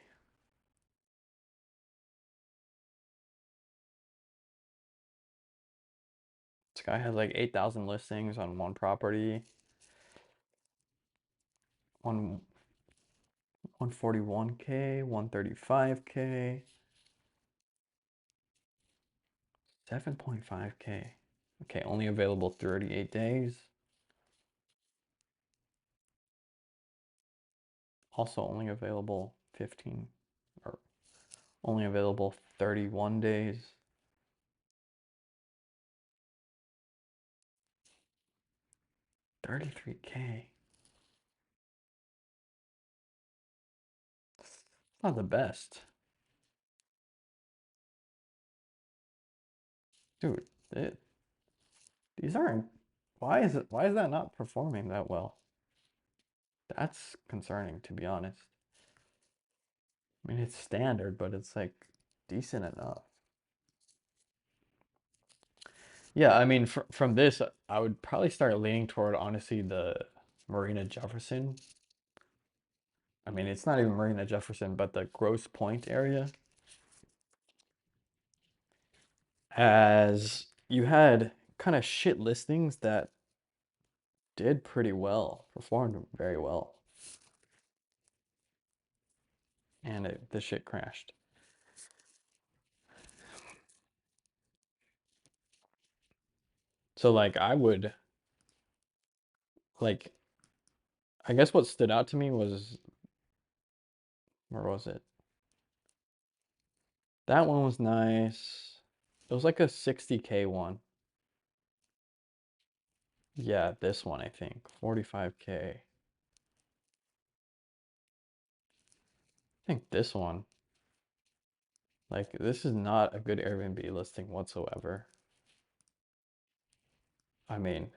This guy has like 8,000 listings on one property. One 141K, 135K, 7.5K. Okay, only available 38 days. Also only available 15 or only available 31 days. $33K. Not the best. Dude, these aren't, why is that not performing that well? That's concerning, to be honest. I mean, it's standard, but it's like decent enough. Yeah, I mean, from this, I would probably start leaning toward, honestly, the Marina Jefferson. I mean, it's not even Marina Jefferson, but the Grosse Pointe area. As you had kind of shit listings that did pretty well, performed very well, and the shit crashed. So like I would like I guess what stood out to me was where was it? That one was nice. It was like a 60K one. Yeah, this one I think 45K. I think this one. Like this is not a good Airbnb listing whatsoever. I mean,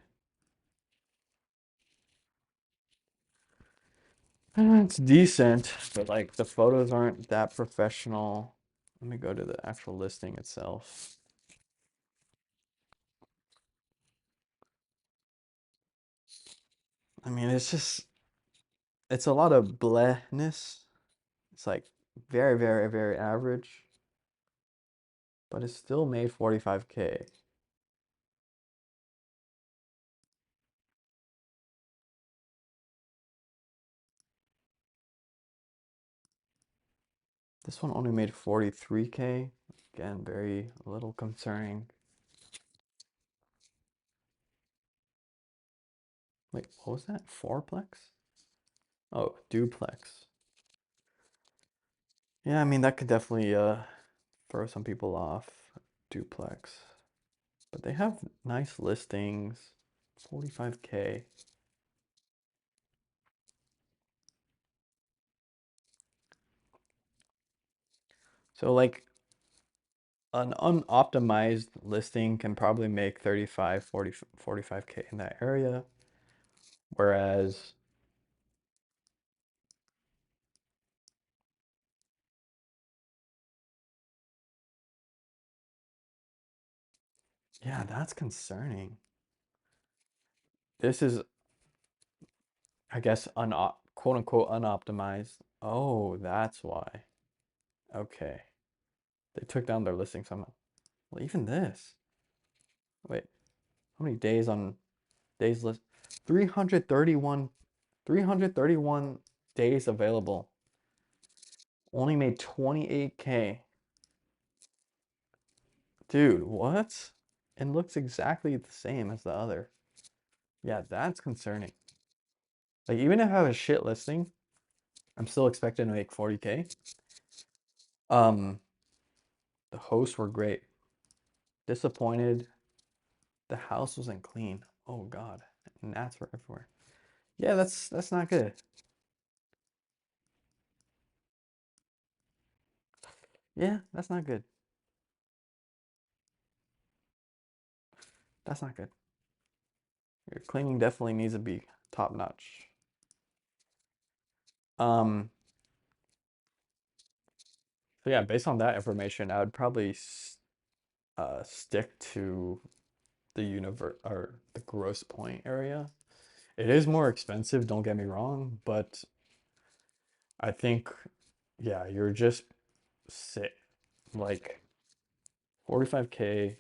it's decent, but like the photos aren't that professional. Let me go to the actual listing itself. I mean, it's a lot of blehness. It's like very, very, very average, but it still made 45K. This one only made 43K. Again, very little concerning. Wait, what was that? Fourplex? Oh, duplex. Yeah, I mean that could definitely throw some people off. Duplex. But they have nice listings. 45K. So like an unoptimized listing can probably make 35, 40, 45K in that area. Whereas, yeah, that's concerning. This is, I guess, quote unquote unoptimized. Oh, that's why. Okay. They took down their listing somehow. Well, even this. Wait, how many days on days list? 331, 331 days available. Only made 28K. Dude, what? And looks exactly the same as the other. Yeah, that's concerning. Like, even if I have a shit listing, I'm still expecting to make 40K. Um, the hosts were great. Disappointed. The house wasn't clean. Oh God. And gnats were everywhere. Yeah, that's not good. Yeah, that's not good. That's not good. Your cleaning definitely needs to be top notch. Um, so yeah, based on that information, I would probably stick to the universe or the Gross Point area. It is more expensive, don't get me wrong, but I think, yeah, you're just sit like 45K,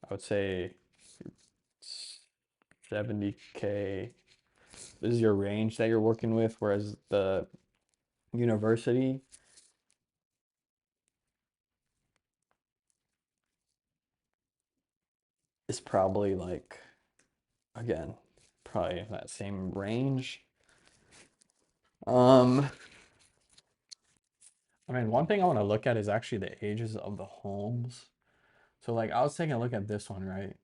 I would say 70K. This is your range that you're working with, whereas the university is probably like, again, probably in that same range. Um, I mean, one thing I want to look at is actually the ages of the homes. So like I was taking a look at this one, right?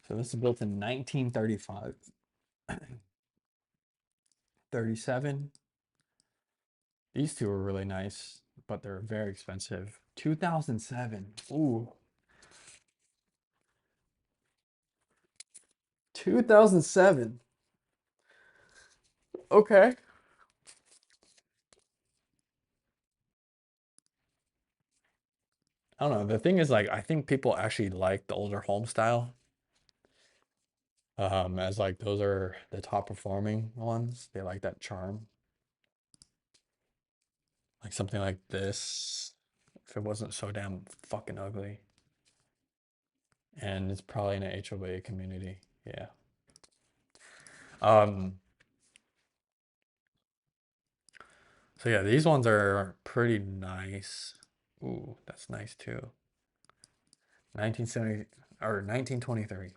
So this is built in 1935, 37. These two are really nice, but they're very expensive. 2007. Ooh. 2007. Okay. I don't know. The thing is, like, I think people actually like the older home style. As like those are the top performing ones. They like that charm. Like something like this. If it wasn't so damn fucking ugly. And it's probably in an HOA community. Yeah. Um, so yeah, these ones are pretty nice. Ooh, that's nice too. 1970 or 1923.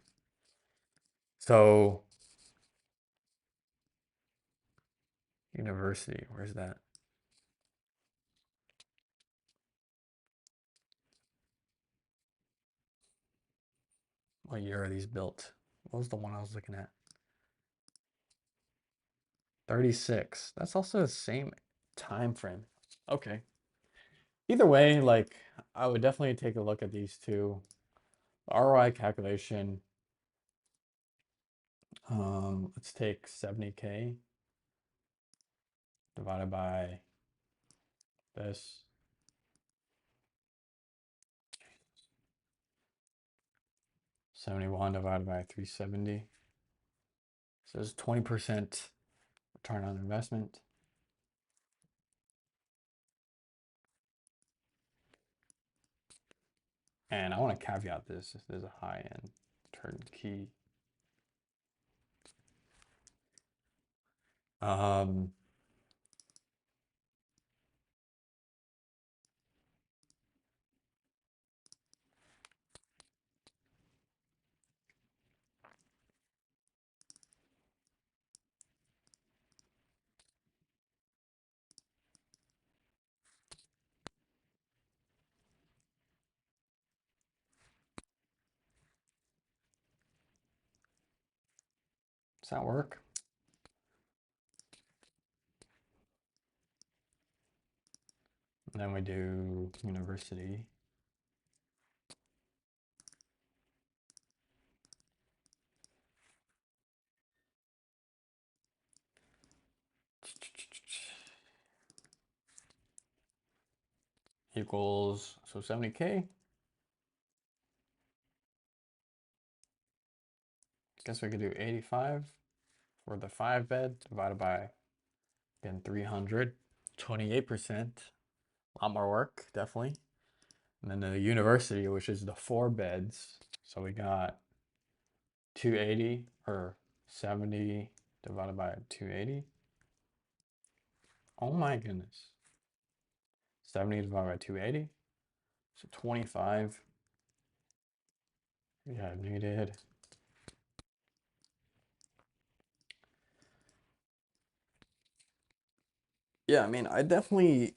So, university, where's that? What year are these built? What was the one I was looking at? 36. That's also the same time frame. Okay. Either way, like I would definitely take a look at these two. ROI calculation. Let's take 70K divided by this. 71 divided by 370. So it's 20% return on investment. And I want to caveat this. This is a high-end turnkey. Um, that work? And then we do university. Equals, so 70K. Guess we could do 85 for the 5 bed divided by, again, 300. 28%. A lot more work, definitely. And then the university, which is the 4 beds. So we got 280 or 70 divided by 280. Oh my goodness. 70 divided by 280. So 25. We have needed. Yeah, I mean, I'd probably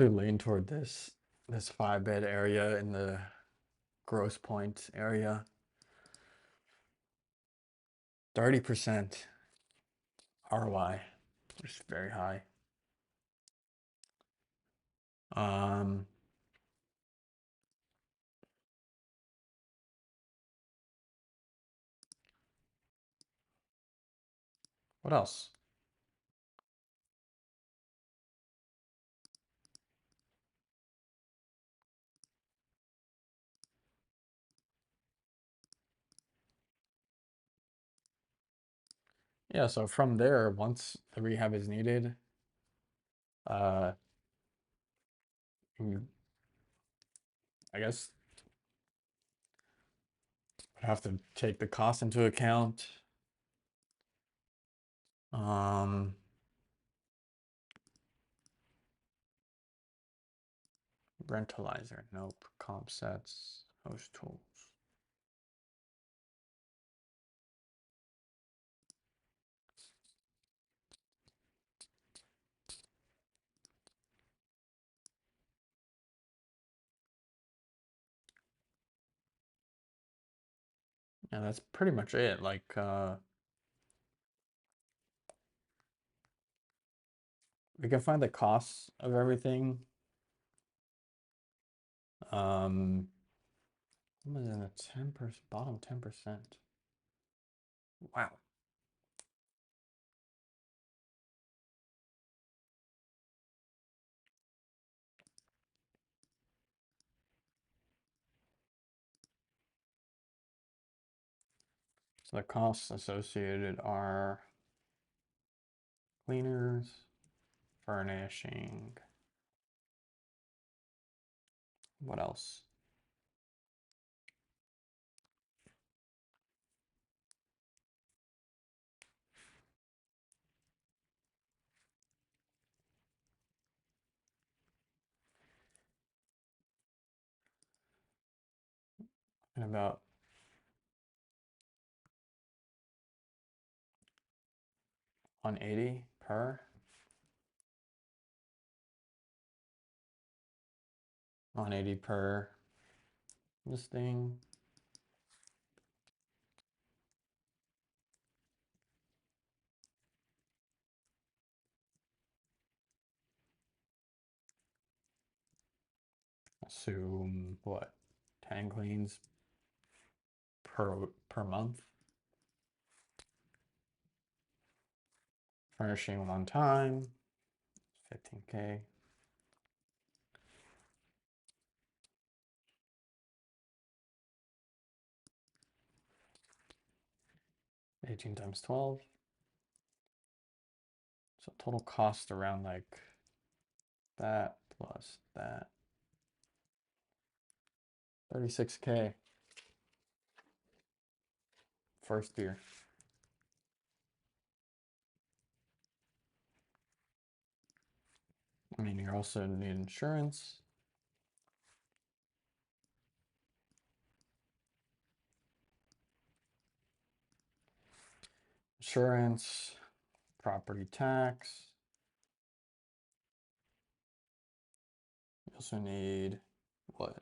lean toward this 5 bed area in the Gross Point area. 30% ROI, which is very high. Um, what else? Yeah, so from there, once the rehab is needed, uh, you, I guess would have to take the cost into account. Um, Rentalizer, nope. Comp sets, host tools. Yeah, that's pretty much it. Like, we can find the costs of everything. What was in the 10%, bottom 10%? Wow. So the costs associated are cleaners, furnishing. What else? And about 180 per. 180 per listing. Assume what? 10 cleans per month. Furnishing one time, 15K. 18 times 12. So total cost around like that plus that. 36K first year. I mean, you also need insurance. Insurance, property tax. You also need what?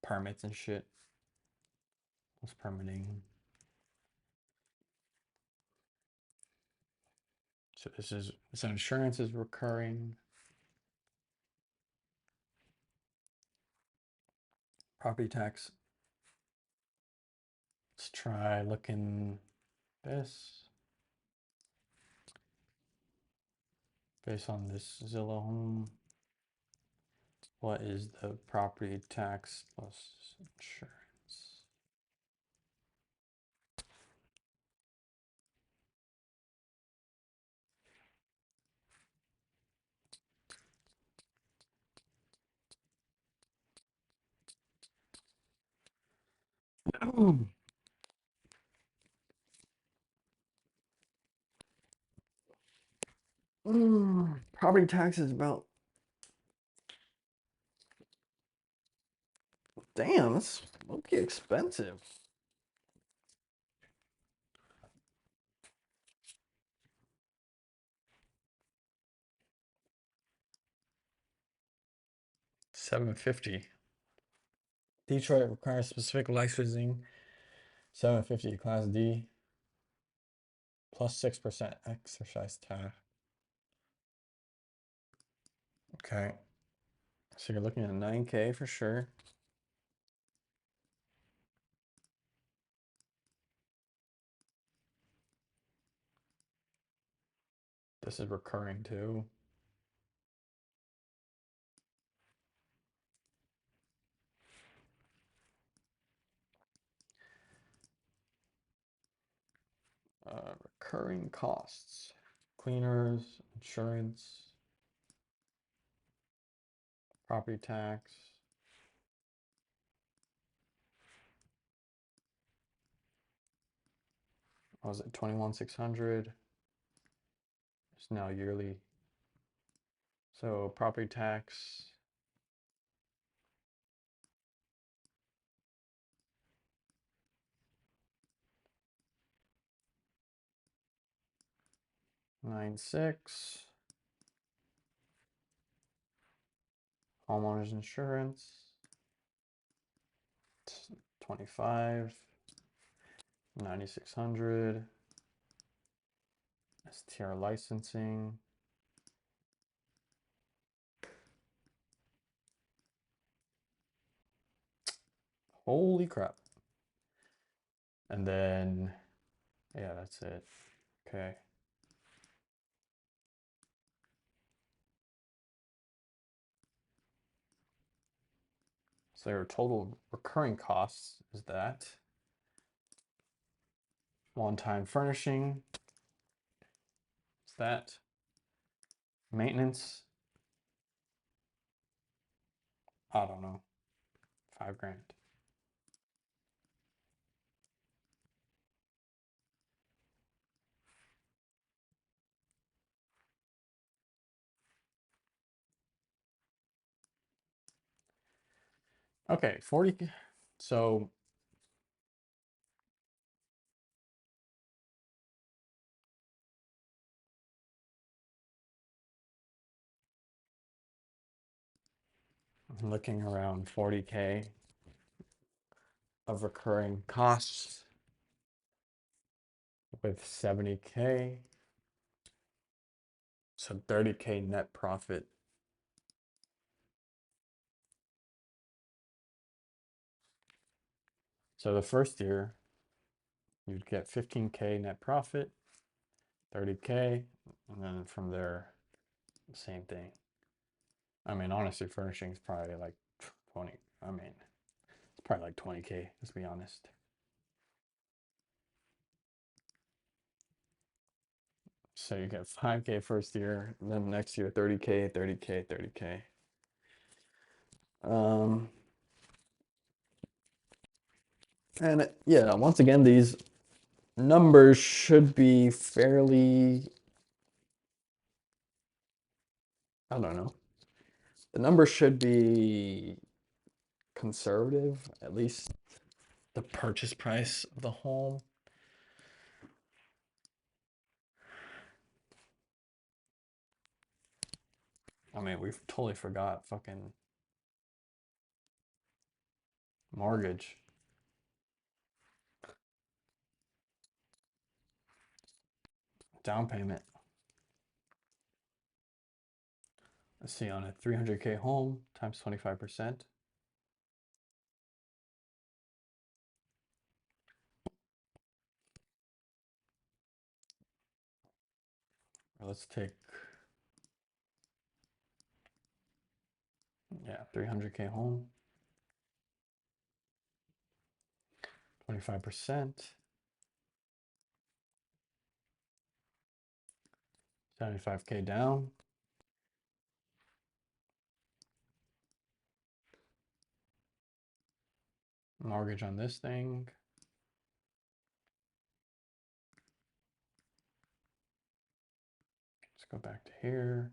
Permits and shit. What's permitting? So this insurance is recurring. Property tax. Let's try looking this. Based on this Zillow home, what is the property tax plus insurance? Property tax is about, damn, that's okay expensive. $750. Detroit requires specific licensing. $750 Class D plus 6% exercise tax. Okay, so you're looking at 9K for sure. This is recurring too. Recurring costs, cleaners, insurance, property tax. What was it, 21,600? It's now yearly. So property tax, $9,600. Homeowners insurance, 25, 9,600. STR licensing. Holy crap. And then, yeah, that's it. Okay. So your total recurring costs is that. One-time furnishing is that. Maintenance, I don't know, 5 grand. Okay, 40. So I'm looking around 40K of recurring costs with 70K. So 30K net profit. So the first year, you'd get 15K net profit, 30K, and then from there, same thing. I mean, honestly, furnishing is probably like 20. I mean, it's probably like 20K, let's be honest. So you get 5K first year, and then next year 30K, 30K, 30K. Um, and yeah, once again, these numbers should be fairly, I don't know. The numbers should be conservative, at least the purchase price of the home. I mean, we've totally forgot fucking mortgage. Down payment. Let's see, on a 300K home times 25%. Let's take, yeah, 300K home, 25%, 75K down. Mortgage on this thing. Let's go back to here.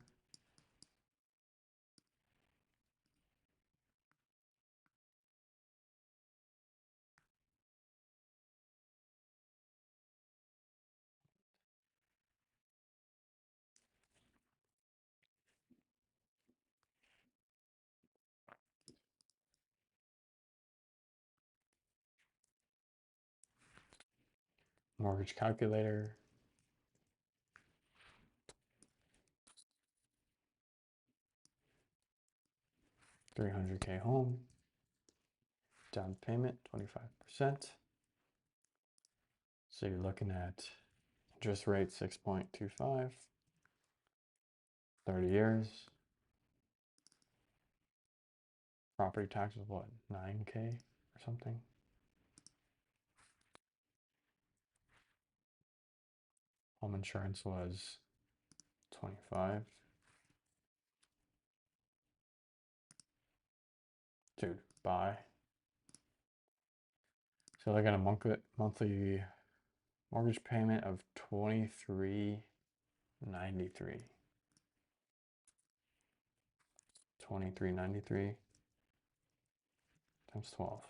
Mortgage calculator. 300K home. Down payment, 25%. So you're looking at interest rate 6.25, 30 years. Property taxes, what, 9K or something? Home insurance was 25. Dude, buy. So they got a monthly mortgage payment of 23.93. 23.93 times 12.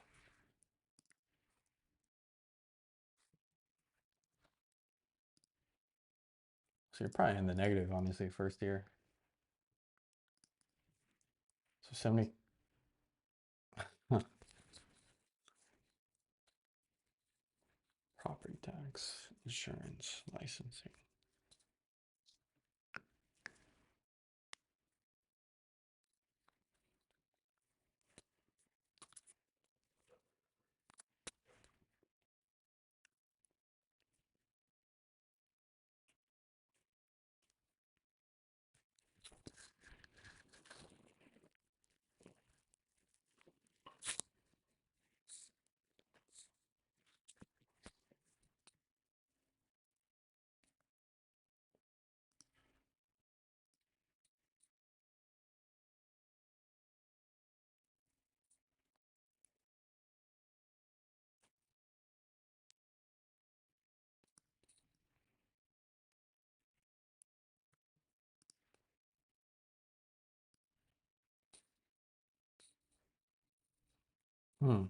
So you're probably in the negative, honestly, first year. So 70. Property tax, insurance, licensing. Hmm.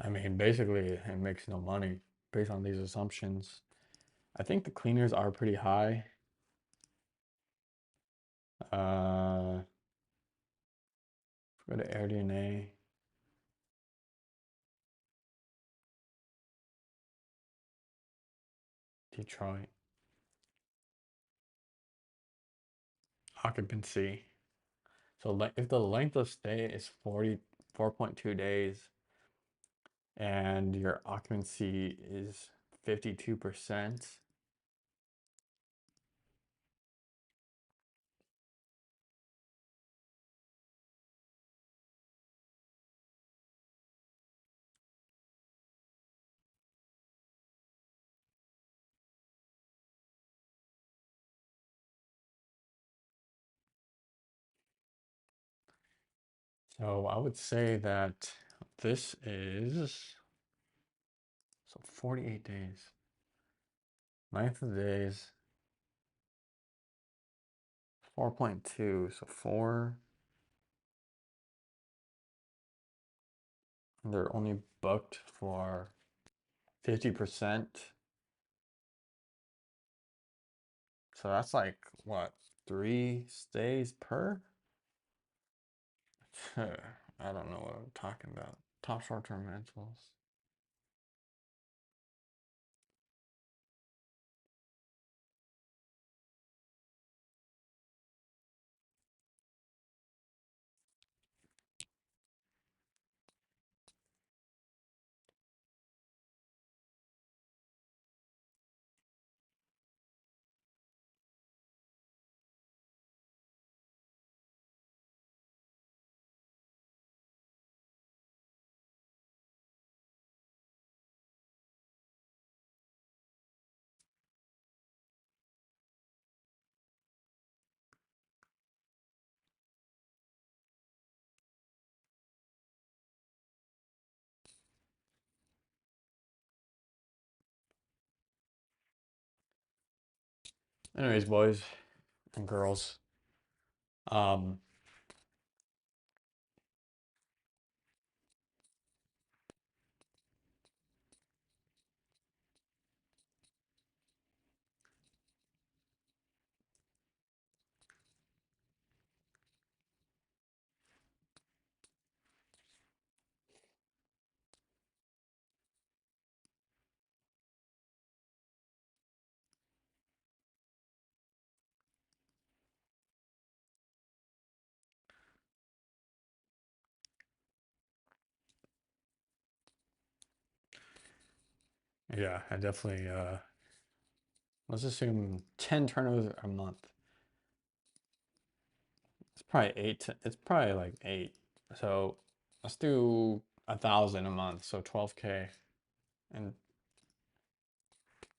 I mean, basically, it makes no money based on these assumptions. I think the cleaners are pretty high. Uh, go to AirDNA. Detroit. Occupancy. So if the length of stay is 44.2 days and your occupancy is 52%, so I would say that this is, so 48 days. Length of days, 4.2, so 4. They're only booked for 50%. So that's like what, 3 stays per? I don't know what I'm talking about. Top short-term rentals. Anyways, boys and girls, um, yeah, I definitely let's assume 10 turnovers a month. It's probably it's probably like 8. So let's do 1,000 a month, so 12K and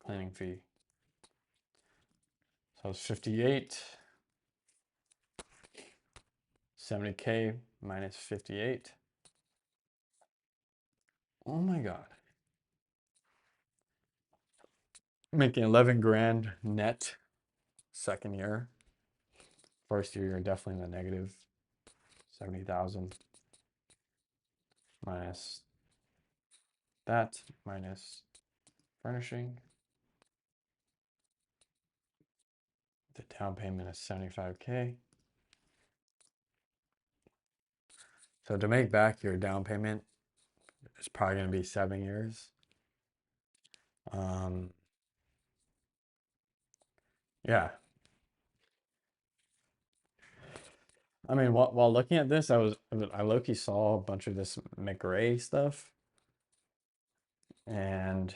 cleaning fee. So it's 58, 70K minus 58. Oh my God. Making 11 grand net second year. First year, you're definitely in the negative. 70,000 minus that minus furnishing. The down payment is 75K. So to make back your down payment, it's probably going to be 7 years. Um, yeah. I mean, while looking at this, I low-key saw a bunch of this McRae stuff, and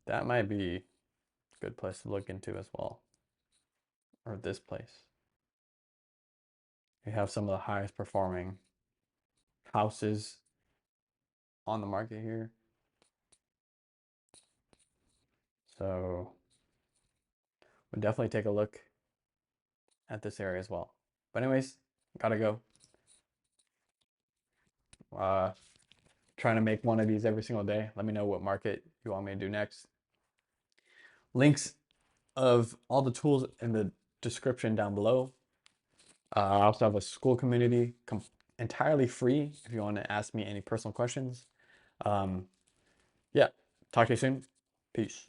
that might be a good place to look into as well, or this place. You have some of the highest performing houses on the market here. So we'll definitely take a look at this area as well. But anyways, gotta go. Uh, Trying to make one of these every single day. Let me know what market you want me to do next. Links of all the tools in the description down below. I also have a school community entirely free if you want to ask me any personal questions. Yeah, talk to you soon. Peace.